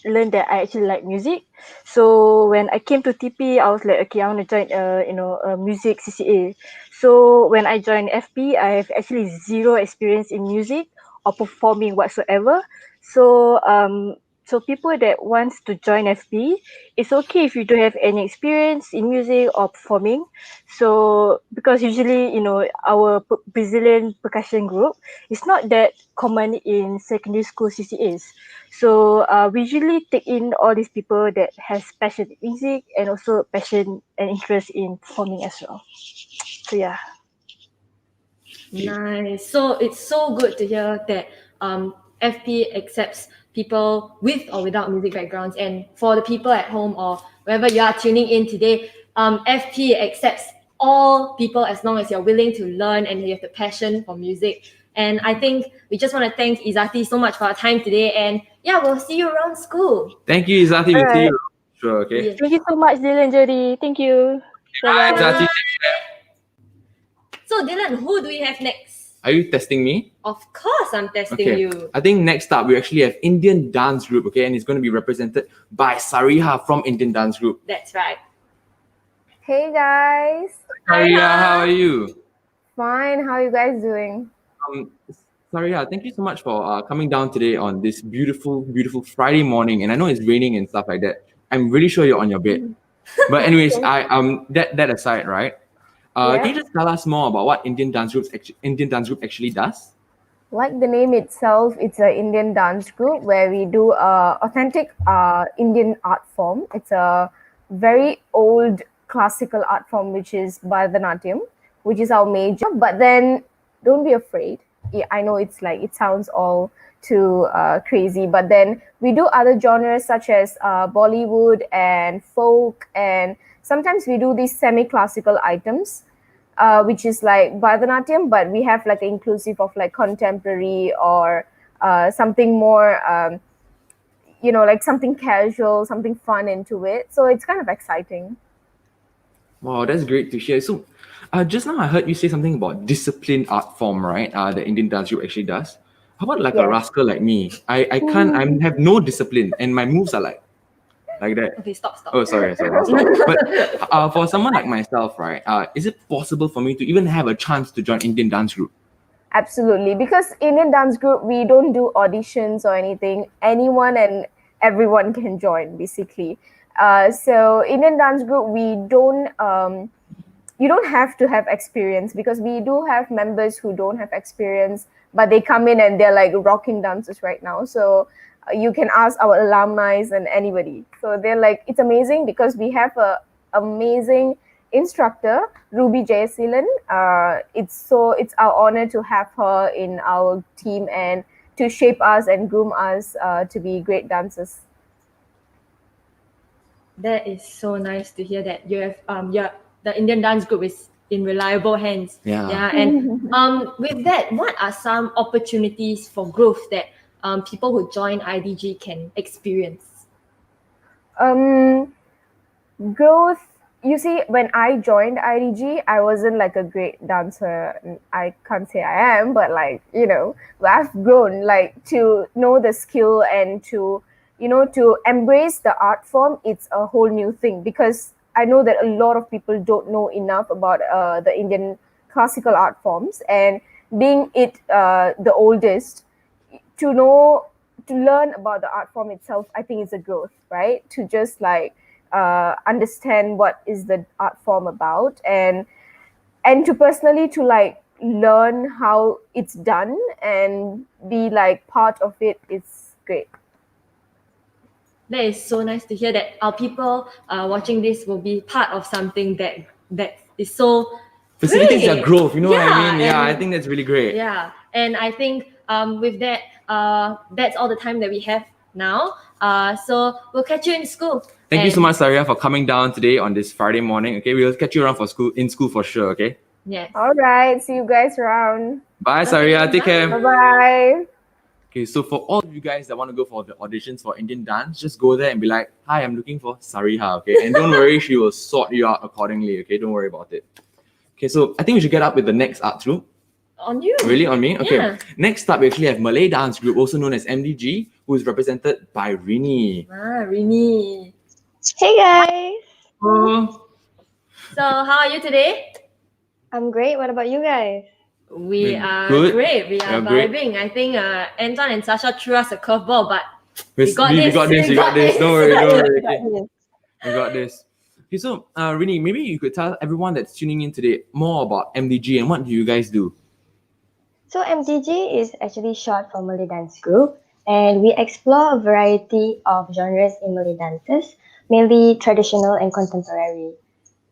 learned that I actually like music. So when I came to TP, I was like, okay, I want to join a music CCA. So when I joined FP, I have actually zero experience in music or performing whatsoever. So so people that wants to join FP, it's okay if you don't have any experience in music or performing. So because usually, our Brazilian percussion group is not that common in secondary school CCAs. So we usually take in all these people that has passion in music and also passion and interest in performing as well. So yeah. Nice. So it's so good to hear that FP accepts people with or without music backgrounds. And for the people at home or wherever you are tuning in today, FP accepts all people as long as you're willing to learn and you have the passion for music. And I think we just want to thank Izati so much for our time today. And yeah, we'll see you around school. Thank you, Izati. We'll see Alright. you. Sure, okay. Yeah. Thank you so much, Dylan, Jody. Thank you. Bye, Bye-bye. Izati. So Dylan, who do we have next? Are you testing me? Of course, I'm testing Okay. you. I think next up we actually have Indian Dance Group, okay, and it's going to be represented by Sariha from Indian Dance Group. That's right. Hey guys, Sariha, how are you? fine. How are you guys doing? Sariha, thank you so much for coming down today on this beautiful, beautiful Friday morning. And I know it's raining and stuff like that. I'm really sure you're on your bed. But anyways, that aside, right? Can you just tell us more about what Indian Dance Group actually does? Like the name itself, it's an Indian dance group where we do authentic Indian art form. It's a very old classical art form, which is Bharatanatyam, which is our major. But then don't be afraid. I know it sounds all too crazy, but then we do other genres such as Bollywood and folk, and sometimes we do these semi-classical items, which is like Bharatanatyam, but we have like an inclusive of like contemporary or something more, like something casual, something fun into it. So it's kind of exciting. Wow, that's great to hear. So, just now I heard you say something about disciplined art form, right? The Indian Dance Group actually does. How about like a Yes. rascal like me? I can't. I have no discipline, and my moves are like that. Okay, stop. Oh, sorry. I'll stop. But for someone like myself, right? Is it possible for me to even have a chance to join Indian Dance Group? Absolutely, because Indian Dance Group, we don't do auditions or anything. Anyone and everyone can join, basically. So Indian Dance Group, we don't. You don't have to have experience, because we do have members who don't have experience, but they come in and they're like rocking dancers right now. So you can ask our alumni and anybody. So they're like, it's amazing because we have a amazing instructor, Ruby Jayasilan. It's our honor to have her in our team and to shape us and groom us to be great dancers. That is so nice to hear that you have the Indian Dance Group is in reliable hands. Yeah. And with that, what are some opportunities for growth that people who join IDG can experience? Growth. You see, when I joined IDG, I wasn't like a great dancer. I can't say I am, but I've grown to know the skill and to embrace the art form. It's a whole new thing, because I know that a lot of people don't know enough about the Indian classical art forms, and being the oldest, to learn about the art form itself, I think it's a growth, right? To just understand what is the art form about, and to personally to learn how it's done and be part of it. It's great. That is so nice to hear that our people watching this will be part of something that is so Facilitates their great. growth, you know what I mean? Yeah, and- I think that's really great. Yeah, and I think with that, that's all the time that we have now. So we'll catch you in school. Thank you so much, Saria, for coming down today on this Friday morning. Okay, we'll catch you around in school for sure. Okay. Yes. All right. See you guys around. Bye, Saria. Take care. Bye-bye. Okay, so for all of you guys that want to go for the auditions for Indian dance, just go there and be like, "Hi, I'm looking for Sariha." Okay, and don't worry, she will sort you out accordingly. Okay, don't worry about it. Okay, so I think we should get up with the next art troupe. On you. Really, on me? Okay. Yeah. Next up, we actually have Malay Dance Group, also known as MDG, who is represented by Rini. Rini. Hey guys. Oh, So how are you today? I'm great. What about you guys? We We're are good. great. We are We're great. vibing. I think Anton and Sasha threw us a curveball, but we got this. We got this. Don't worry. Okay. We got this. Okay, so Rini, maybe you could tell everyone that's tuning in today more about MDG and what do you guys do? So MDG is actually short for Malay Dance Group, and we explore a variety of genres in Malay dances, mainly traditional and contemporary.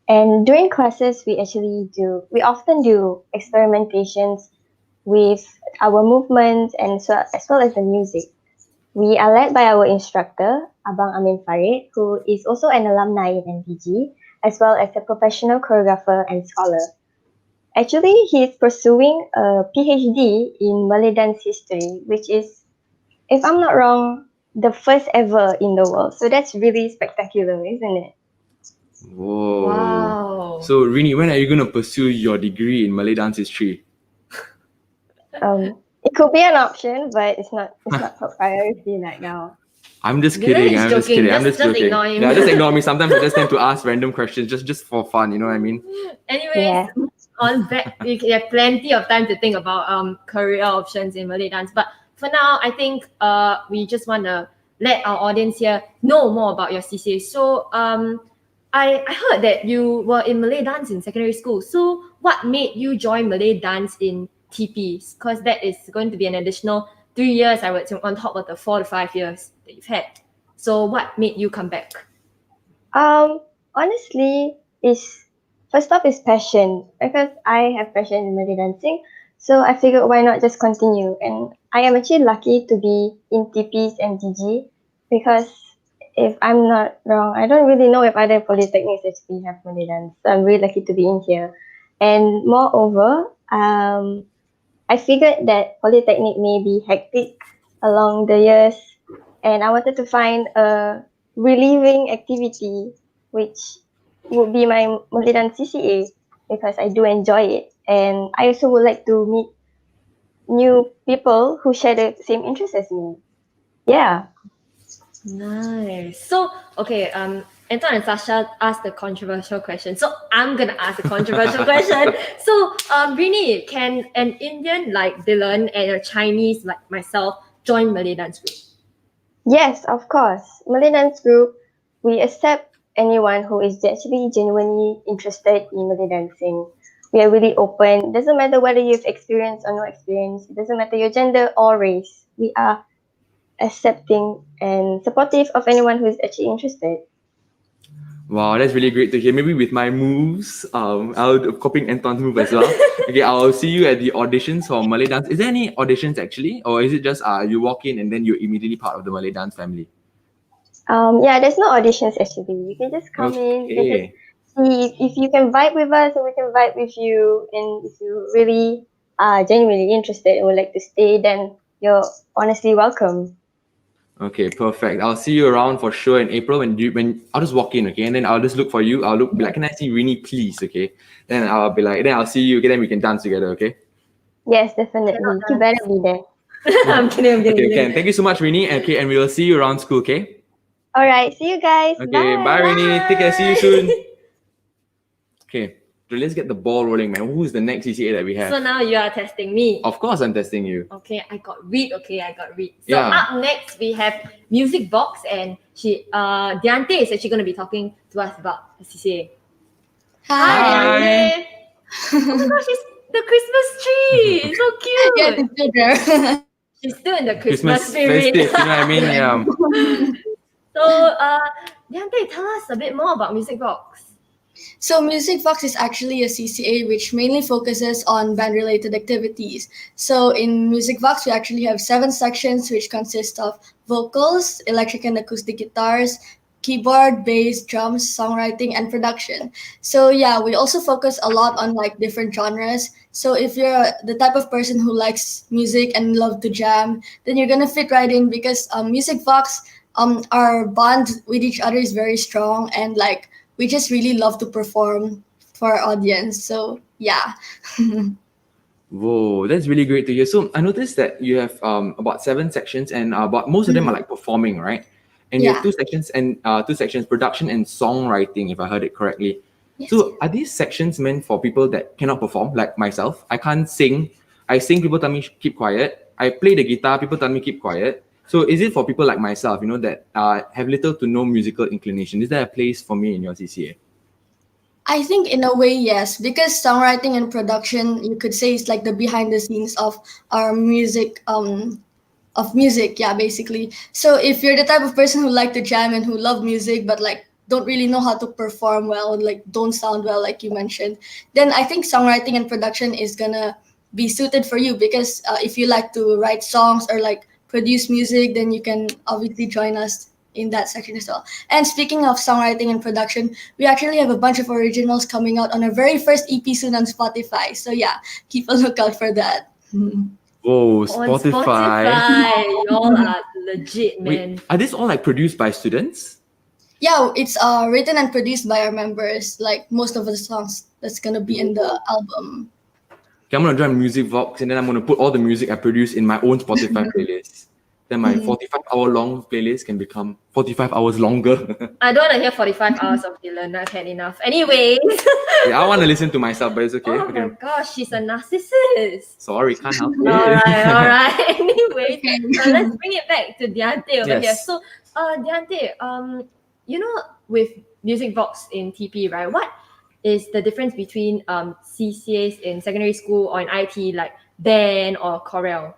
And during classes, we often do experimentations with our movements and as well as the music. We are led by our instructor, Abang Amin Farid, who is also an alumni in MDG, as well as a professional choreographer and scholar. Actually, he is pursuing a PhD in Malay dance history, which is, if I'm not wrong, the first ever in the world. So that's really spectacular, isn't it? Whoa. Wow. So Rini, when are you going to pursue your degree in Malay dance history? It could be an option, but it's not top priority right now. I'm just kidding. I'm just kidding. I'm just joking. Ignore him. Yeah, just ignore me. Sometimes I just tend to ask random questions just for fun. You know what I mean? Anyways, on that, you have plenty of time to think about career options in Malay dance. But for now, I think we just want to let our audience here know more about your CCA. So I heard that you were in Malay dance in secondary school. So what made you join Malay dance in TPs? Because that is going to be an additional 3 years, I would say, on top of the 4 to 5 years that you've had. So what made you come back? Honestly, first off is passion, because I have passion in Malay dancing. So I figured why not just continue. And I am actually lucky to be in TPs and DG, because if I'm not wrong, I don't really know if other polytechnics actually have Malay dance. So I'm really lucky to be in here. And moreover, I figured that polytechnic may be hectic along the years, and I wanted to find a relieving activity, which would be my Malay dance CCA, because I do enjoy it, and I also would like to meet new people who share the same interests as me. Yeah. Nice. So, okay, Anton and Sasha asked the controversial question. So I'm gonna ask the controversial question. So, Rini, can an Indian like Dylan and a Chinese like myself join Malay Dance Group? Yes, of course. Malay Dance Group, we accept anyone who is actually genuinely interested in Malay dancing. We are really open. Doesn't matter whether you've experienced or no experience. It doesn't matter your gender or race. We are accepting and supportive of anyone who is actually interested. Wow, that's really great to hear. Maybe with my moves, I'll copying Anton's move as well. Okay, I'll see you at the auditions for Malay dance. Is there any auditions actually, or is it just you walk in and then you're immediately part of the Malay dance family? Yeah, there's no auditions actually. You can just come in. You can just see if you can vibe with us, and we can vibe with you. And if you really are genuinely interested and would like to stay, then you're honestly welcome. Okay, perfect. I'll see you around for sure in April when I'll just walk in, okay, and then I'll just look for you. I'll be like, can I see Rini, please? Okay, then I'll be like, then I'll see you. Okay, then we can dance together. Okay. Yes, definitely. You better be there. I'm kidding. Okay, thank you so much, Rini. Okay, and we will see you around school. Okay. All right. See you guys. Okay. Bye, Rini. Take care. See you soon. Okay. So let's get the ball rolling, man. Who's the next CCA that we have? So now you are testing me. Of course, I'm testing you. Okay, I got read. So Yeah. up next we have Music Box, and Diante is actually going to be talking to us about the CCA. Hi, Diante. Oh my gosh, it's the Christmas tree. So cute. Yeah, it's still there. She's still in the Christmas spirit. festive, you know what I mean? Yeah. So, Diante, tell us a bit more about Music Box. So Music Box is actually a CCA which mainly focuses on band-related activities. So in Music Box, we actually have 7 sections which consist of vocals, electric and acoustic guitars, keyboard, bass, drums, songwriting, and production. So yeah, we also focus a lot on like different genres. So if you're the type of person who likes music and love to jam, then you're gonna fit right in, because Music Box, our bond with each other is very strong, and like we just really love to perform for our audience. So yeah. Whoa, that's really great to hear. So I noticed that you have about 7 sections, and but most of them are like performing, right? And you have Yeah. 2 sections, and 2 sections, production and songwriting, if I heard it correctly. Yes, So are these sections meant for people that cannot perform, like myself? I can't sing. I sing, people tell me keep quiet. I play the guitar, people tell me keep quiet. So is it for people like myself, that have little to no musical inclination? Is there a place for me in your CCA? I think in a way, yes, because songwriting and production, you could say, is like the behind the scenes of our music, yeah, basically. So if you're the type of person who like to jam and who love music, but like don't really know how to perform well, like don't sound well, like you mentioned, then I think songwriting and production is gonna be suited for you because if you like to write songs or like produce music, then you can obviously join us in that section as well. And speaking of songwriting and production, we actually have a bunch of originals coming out on our very first EP soon on Spotify. So yeah, keep a lookout for that. Whoa, On Spotify. y'all are legit, man. Wait, are these all like produced by students? Yeah, it's written and produced by our members, like most of the songs that's gonna be in the album. Okay, I'm gonna join Music Vox, and then I'm gonna put all the music I produce in my own Spotify playlist. Then my 45-hour long playlist can become 45 hours longer. I don't want to hear 45 hours of Dylan. I've had enough. Anyways. Yeah, I want to listen to myself, but it's okay. Oh my gosh, she's a narcissist. Sorry, can't help it. Alright. Anyways, let's bring it back to Deante over here. Yes. So, Deante, with Music Vox in TP, right? What is the difference between CCAs in secondary school or in IT, like band or chorale?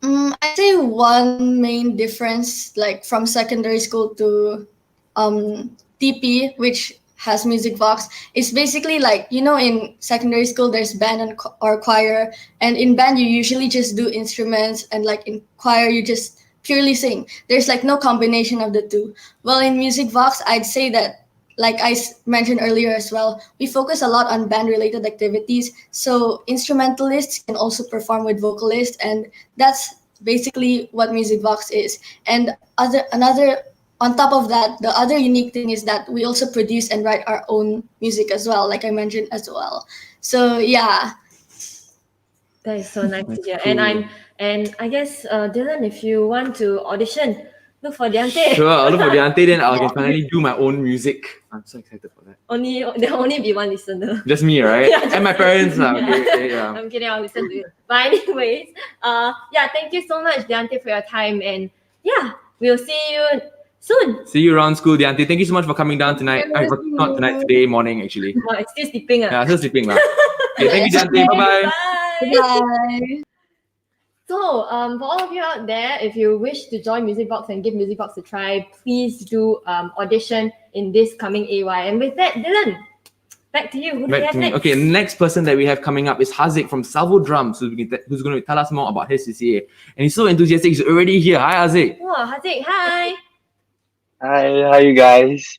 I'd say one main difference, like from secondary school to TP, which has Music Vox, is basically like, in secondary school there's band or choir, and in band you usually just do instruments, and like in choir you just purely sing. There's like no combination of the two. Well, in Music Vox, I'd say that, like I mentioned earlier as well, we focus a lot on band-related activities. So instrumentalists can also perform with vocalists, and that's basically what Music Vox is. And on top of that, the other unique thing is that we also produce and write our own music as well, like I mentioned as well. So yeah. That is so nice to hear. cool. And I guess Dylan, if you want to audition, look for Deante. Sure, I'll look for Deante, then I can finally do my own music. I'm so excited for that. There'll only be one listener. Just me, right? Yeah, just and my me. parents. Yeah. Okay, yeah. I'm kidding, I'll listen to it. But anyways, thank you so much, Deante, for your time. And yeah, we'll see you soon. See you around school, Deante. Thank you so much for coming down tonight. Not tonight, today morning actually. Oh, it's still sleeping. Yeah, still sleeping. Okay, thank you, Deante. Bye-bye. Bye. So, for all of you out there, if you wish to join Music Vox and give Music Vox a try, please do audition in this coming AY. And with that, Dylan, back to you. Who do we Back have to me. next? Okay, the next person that we have coming up is Haziq from Salvo Drums, who's going to tell us more about his CCA. And he's so enthusiastic, he's already here. Hi, Haziq. Oh, Haziq, hi. Hi, how you guys?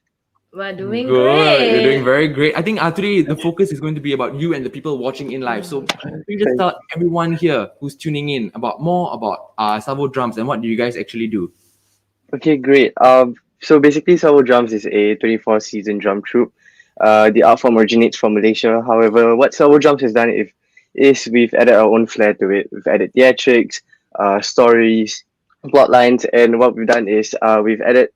We're doing Good. great. You're doing very great. I think today the focus is going to be about you and the people watching in live. So can you just tell everyone here who's tuning in more about Salvo Drums and what do you guys actually do? Okay, great. So basically, Salvo Drums is a 24-season drum troupe. The art form originates from Malaysia. However, what Salvo Drums has done is we've added our own flair to it. We've added theatrics, stories, plot lines, and what we've done is we've added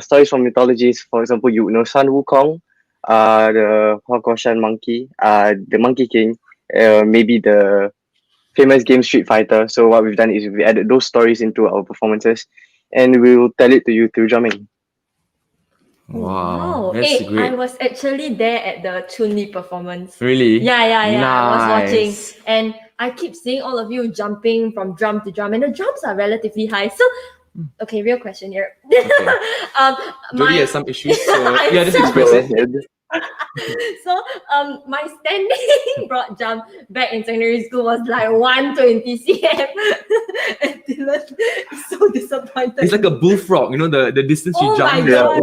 stories from mythologies. For example, you know Sun Wukong, the Huakoshan monkey, the Monkey King, maybe the famous game Street Fighter. So what we've done is we added those stories into our performances, and we'll tell it to you through drumming. Wow, that's Hey, great. I was actually there at the Chun-Li performance. Really? Yeah. I was watching. Nice. And I keep seeing all of you jumping from drum to drum, and the drums are relatively high. So, okay, real question here. Jody has some issues, so I'm yeah, just so- express it. So, my standing broad jump back in secondary school was like 120 cm. And Dylan is so disappointed. It's like a bullfrog, the distance you Oh jump. my Yeah. God.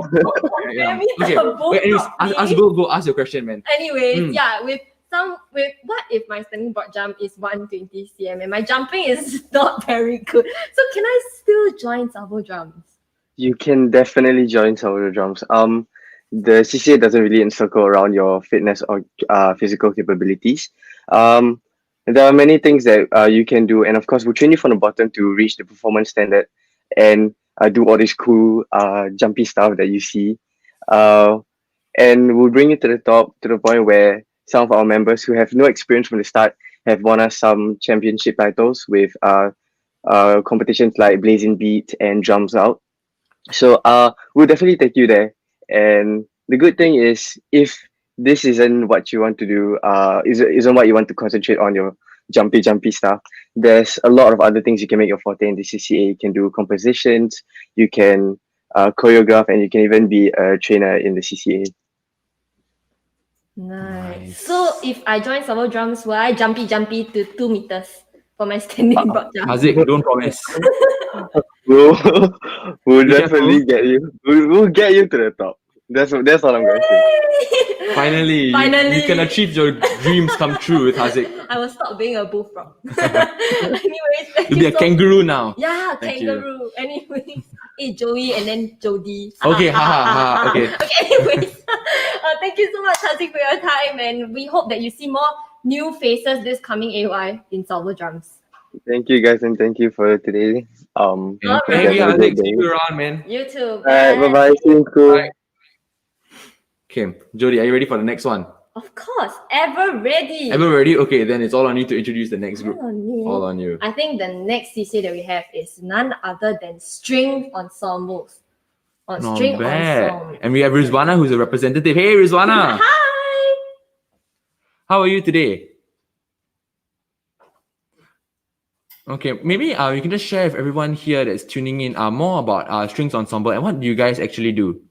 Yeah. Maybe Okay, a bullfrog, wait, anyways, ask go ask your question, man. Anyways, with what if my standing broad jump is 120 cm and my jumping is not very good? So can I still join Salvo Drums? You can definitely join Salvo Drums. The CCA doesn't really encircle around your fitness or physical capabilities. there are many things that you can do, and of course, we'll train you from the bottom to reach the performance standard and do all this cool, jumpy stuff that you see. Uh, and we'll bring you to the top to the point where some of our members who have no experience from the start have won us some championship titles with competitions like Blazing Beat and Drums Out. So we'll definitely take you there. And the good thing is, if this isn't what you want to do, isn't what you want to concentrate on, your jumpy stuff, there's a lot of other things you can make your forte in the CCA. You can do compositions, you can choreograph, and you can even be a trainer in the CCA. Nice. So if I join Salvo Drums, will I jumpy to 2 meters for my standing broad jump? Haziq, don't promise. We'll definitely get you. We'll get you to the top. That's all I'm going to say. Finally, you can achieve your dreams come true with Haziq. I will stop being a bullfrog. Anyways, thank You'll be you a so kangaroo now. Yeah, Thank you. kangaroo. Anyways, hey Joey and then Jody. Okay, okay. Anyways, thank you so much, Haziq, for your time, and we hope that you see more new faces this coming AY in Salvo Drums. Thank you guys, and thank you for today. Thank you, Haziq. See you around, man. You too. Alright, bye-bye. See you in school. Okay, Jody, are you ready for the next one? Of course, ever ready. Ever ready? Okay, then it's all on you to introduce the next group. All on me. All on you. I think the next CCA that we have is none other than string ensembles. On Not string bad. ensemble. And we have Rizwana, who's a representative. Hey, Rizwana. Hi. How are you today? Okay, maybe you can just share with everyone here that's tuning in more about strings ensemble and what do you guys actually do?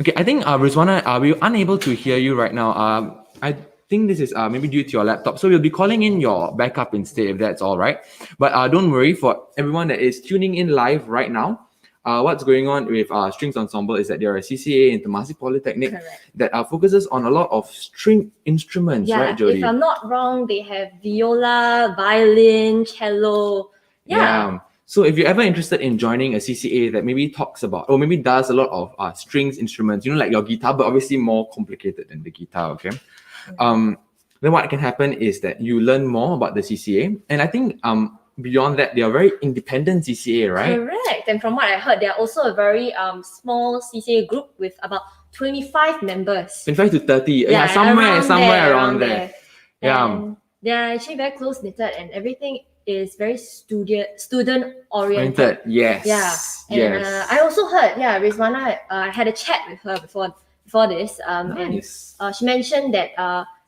Okay, I think Rizwana, we're unable to hear you right now. I think this is maybe due to your laptop. So we'll be calling in your backup instead, if that's all right. But don't worry, for everyone that is tuning in live right now, what's going on with Strings Ensemble is that there are a CCA in Temasek Polytechnic that focuses on a lot of string instruments, right, Jody? If I'm not wrong, they have viola, violin, cello. Yeah. So if you're ever interested in joining a CCA that maybe talks about, or maybe does a lot of strings instruments, you know, like your guitar, but obviously more complicated than the guitar, okay? Then what can happen is that you learn more about the CCA. And I think beyond that, they are very independent CCA, right? Correct. And from what I heard, they're also a very small CCA group with about 25 members. 25 to 30. Yeah, somewhere around there. Yeah. And they're actually very close knitted and everything is very student oriented. Yes. Yeah. And I also heard, Rizwana, I had a chat with her before this. Nice. And she mentioned that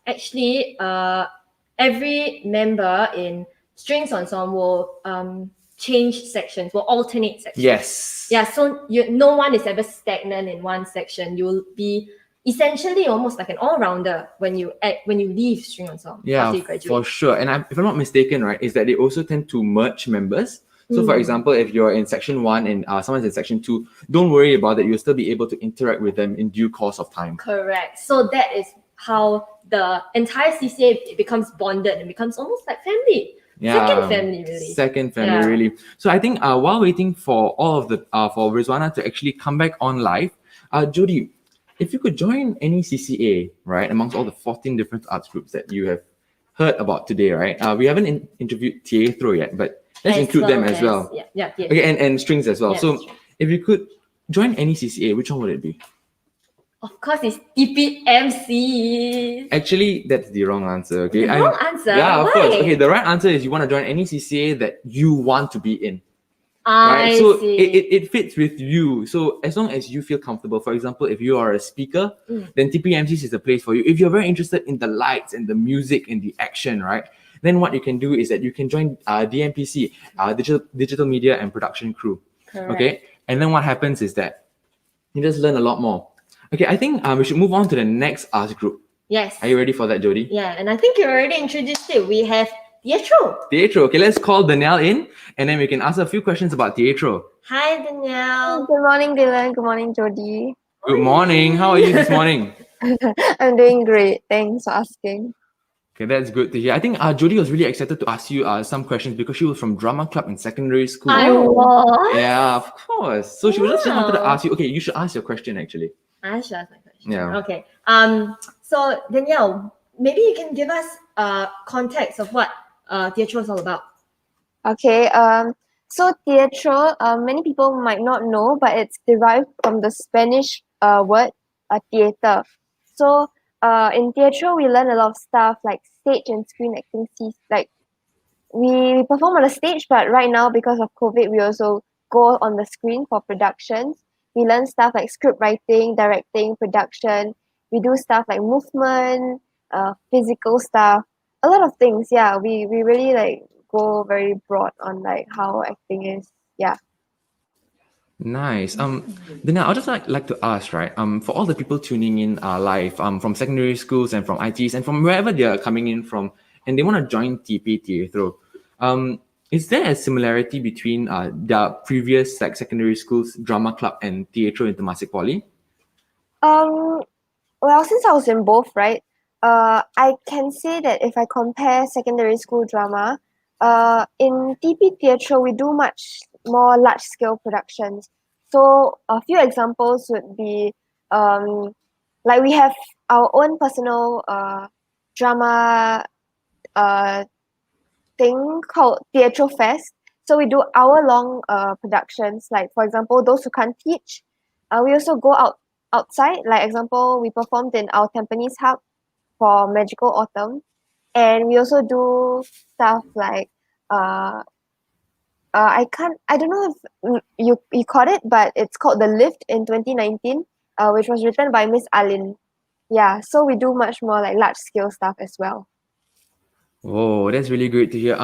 actually every member in Strings Ensemble will change sections, will alternate sections. Yes. Yeah, so no one is ever stagnant in one section. You'll be essentially almost like an all-rounder when you leave String Ensemble after you graduate. For sure. And if I'm not mistaken, right, is that they also tend to merge members. So for example, if you're in section 1 and someone's in section 2, don't worry about it. You'll still be able to interact with them in due course of time. Correct. So that is how the entire CCA becomes bonded and becomes almost like family. Yeah, Second family, really. Second family, really. So I think while waiting for all of the for Rizwana to actually come back on live, Jody, if you could join any CCA, right, amongst all the 14 different arts groups that you have heard about today, right? We haven't interviewed Teatro yet, but let's include them as well. Yeah. Okay, and strings as well. Yeah, so strings. if you could join any CCA, which one would it be? Of course, it's Emcees. Actually, that's the wrong answer. Okay, The wrong answer? Yeah, of Why? course. Okay, the right answer is you want to join any CCA that you want to be in. I So see. it fits with you. So as long as you feel comfortable, for example, if you are a speaker, then TPMCs is the place for you. If you're very interested in the lights and the music and the action, right? Then what you can do is that you can join DMPC, digital media and production crew. Correct. Okay, and then what happens is that you just learn a lot more. Okay, I think we should move on to the next arts group. Yes. Are you ready for that, Jody? Yeah, and I think you already introduced it. We have Teatro. Teatro. Okay, let's call Danielle in and then we can ask her a few questions about Teatro. Hi, Danielle. Good morning, Dylan. Good morning, Jody. Good morning. How are you this morning? I'm doing great. Thanks for asking. Okay, that's good to hear. I think Jodie was really excited to ask you some questions because she was from drama club in secondary school. I was. Yeah, of course. So she was just wanted to Wow. ask you. Okay, you should ask your question actually. I should ask my question. Yeah. Okay. So Danielle, maybe you can give us context of what Teatro is all about. Okay. So teatro, many people might not know, but it's derived from the Spanish word theater. So in teatro, we learn a lot of stuff like stage and screen acting. Like we perform on the stage, but right now because of COVID, we also go on the screen for productions. We learn stuff like script writing, directing, production. We do stuff like movement, physical stuff, a lot of things. Yeah, we really like go very broad on like how acting is. Yeah. Nice. Then I'll just like to ask, right? For all the people tuning in live, from secondary schools and from ITs and from wherever they are coming in from, and they want to join TP Teatro, is there a similarity between the previous like secondary schools drama club and Teatro in Temasek Poly? Well, since I was in both, right? I can say that if I compare secondary school drama, in TP Teatro we do much more large scale productions. So a few examples would be like we have our own personal drama thing called Teatro Fest. So we do hour-long productions. Like for example, those who can't teach, we also go outside. Like example, we performed in our Tampines hub for Magical Autumn, and we also do stuff like I don't know if you caught it, but it's called The Lift in 2019, which was written by Miss Alin. Yeah, so we do much more like large scale stuff as well. Oh, that's really great to hear.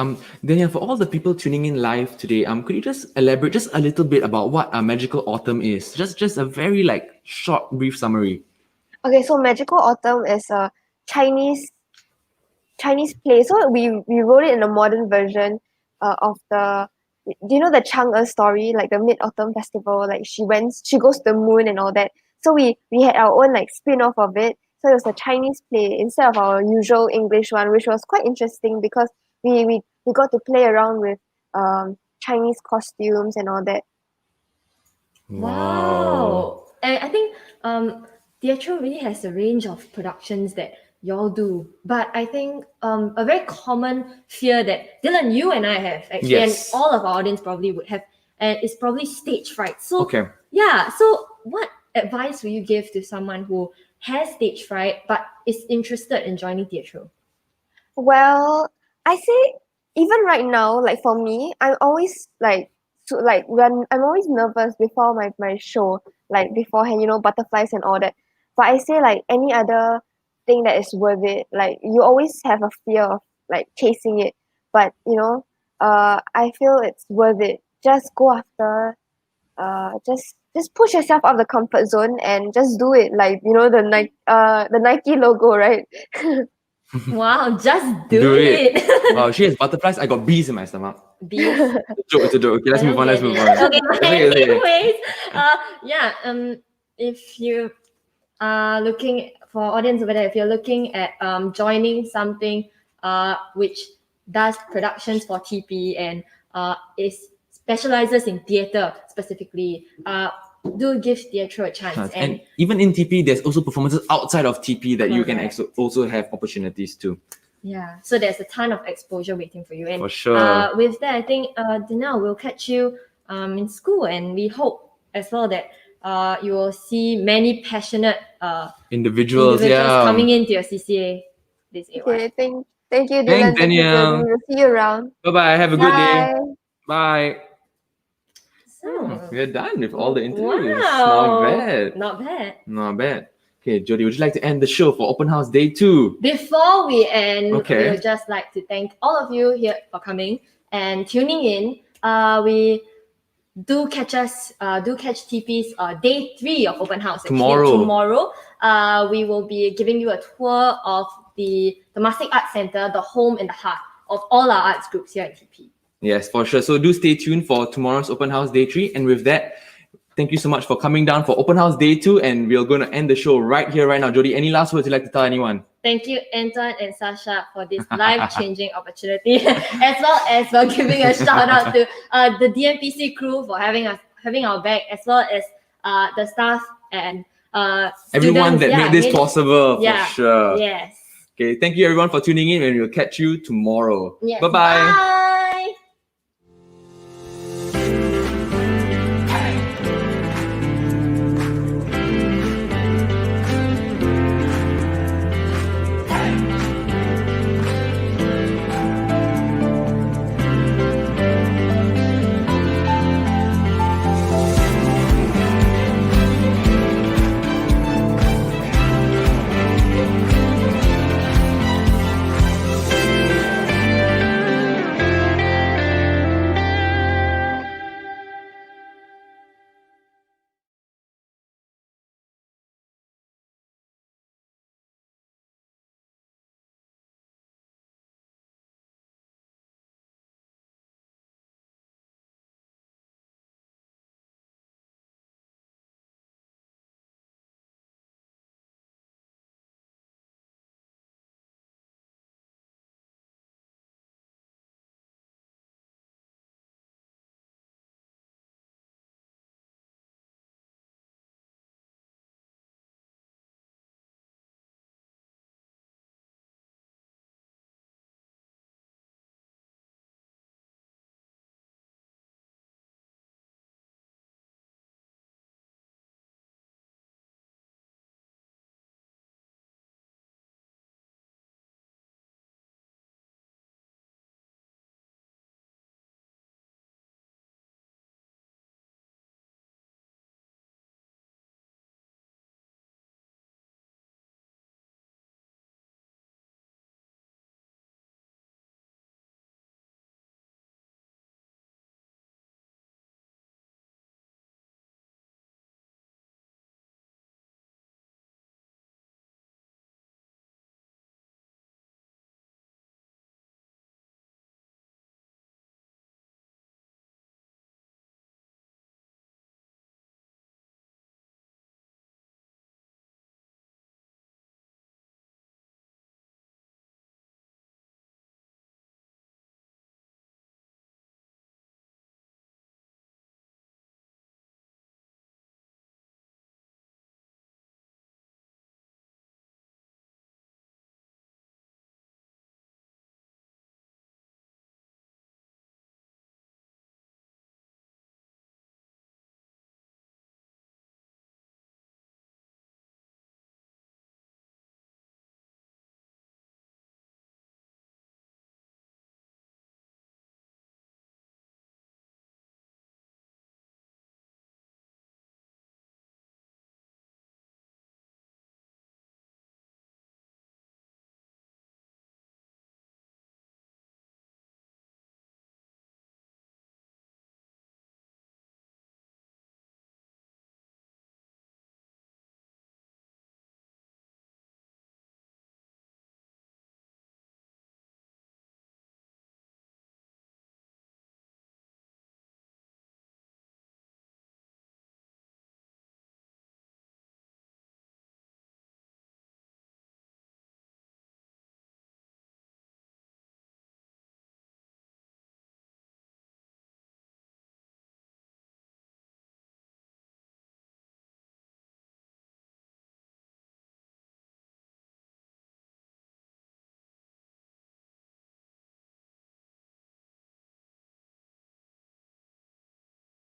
Daniel, for all the people tuning in live today, could you just elaborate just a little bit about what Magical Autumn is? Just a very like short, brief summary. Okay, so Magical Autumn is a Chinese play. So we wrote it in a modern version of the. Do you know the Chang'e story, like the Mid Autumn Festival? Like she goes to the moon and all that. So we had our own like spin off of it. So it was a Chinese play instead of our usual English one, which was quite interesting because we got to play around with Chinese costumes and all that. Wow. And I think Teatro really has a range of productions that y'all do. But I think a very common fear that Dylan, you and I have actually, Yes. and all of our audience probably would have, and it's probably stage fright. So Okay. yeah, so what advice will you give to someone who has stage fright but is interested in joining Teatro? Well, I say even right now, like for me, I'm always when I'm always nervous before my show, like beforehand, butterflies and all that. But I say like any other thing that is worth it. Like you always have a fear of like chasing it, but I feel it's worth it. Just go after, just push yourself out of the comfort zone and just do it. Like the Nike logo, right? Wow, just do Do it. it. Wow, she has butterflies. I got bees in my stomach. Bees. It's a joke. Okay, let's move on. Let's move on. Okay, Okay. anyways, if you are looking for audience over there, if you're looking at joining something which does productions for TP and is specializes in theatre specifically, do give Teatro a chance. And even in TP, there's also performances outside of TP that you can also have opportunities to. Yeah, so there's a ton of exposure waiting for you. And For sure. with that, I think Dina will catch you in school, and we hope as well that you will see many passionate Individuals, coming into your CCA this AY. Okay, thank you, Dylan. Thanks, Thank you, Danielle. Jody. We'll see you around. Bye-bye. Have a good day. Bye. Bye. So, We're done with all the interviews. Wow. Not bad. Not bad. Not bad. Okay, Jody, would you like to end the show for Open House Day 2? Before we end, Okay. we would just like to thank all of you here for coming and tuning in. We do catch TP's day 3 of Open House. Actually. Tomorrow, we will be giving you a tour of the Temasek Arts Centre, the home and the heart of all our arts groups here at TP. Yes, for sure. So do stay tuned for tomorrow's Open House Day 3. And with that, thank you so much for coming down for Open House Day 2. And we're going to end the show right here, right now. Jody, any last words you'd like to tell anyone? thank you, Anton and Sasha, for this life-changing opportunity, as well as for giving a shout out to the DMPC crew for having our back, as well as the staff and everyone students, that made this possible, yeah, for sure. Yes. Okay, thank you everyone for tuning in, and we'll catch you tomorrow. Yes. Bye-bye. Bye.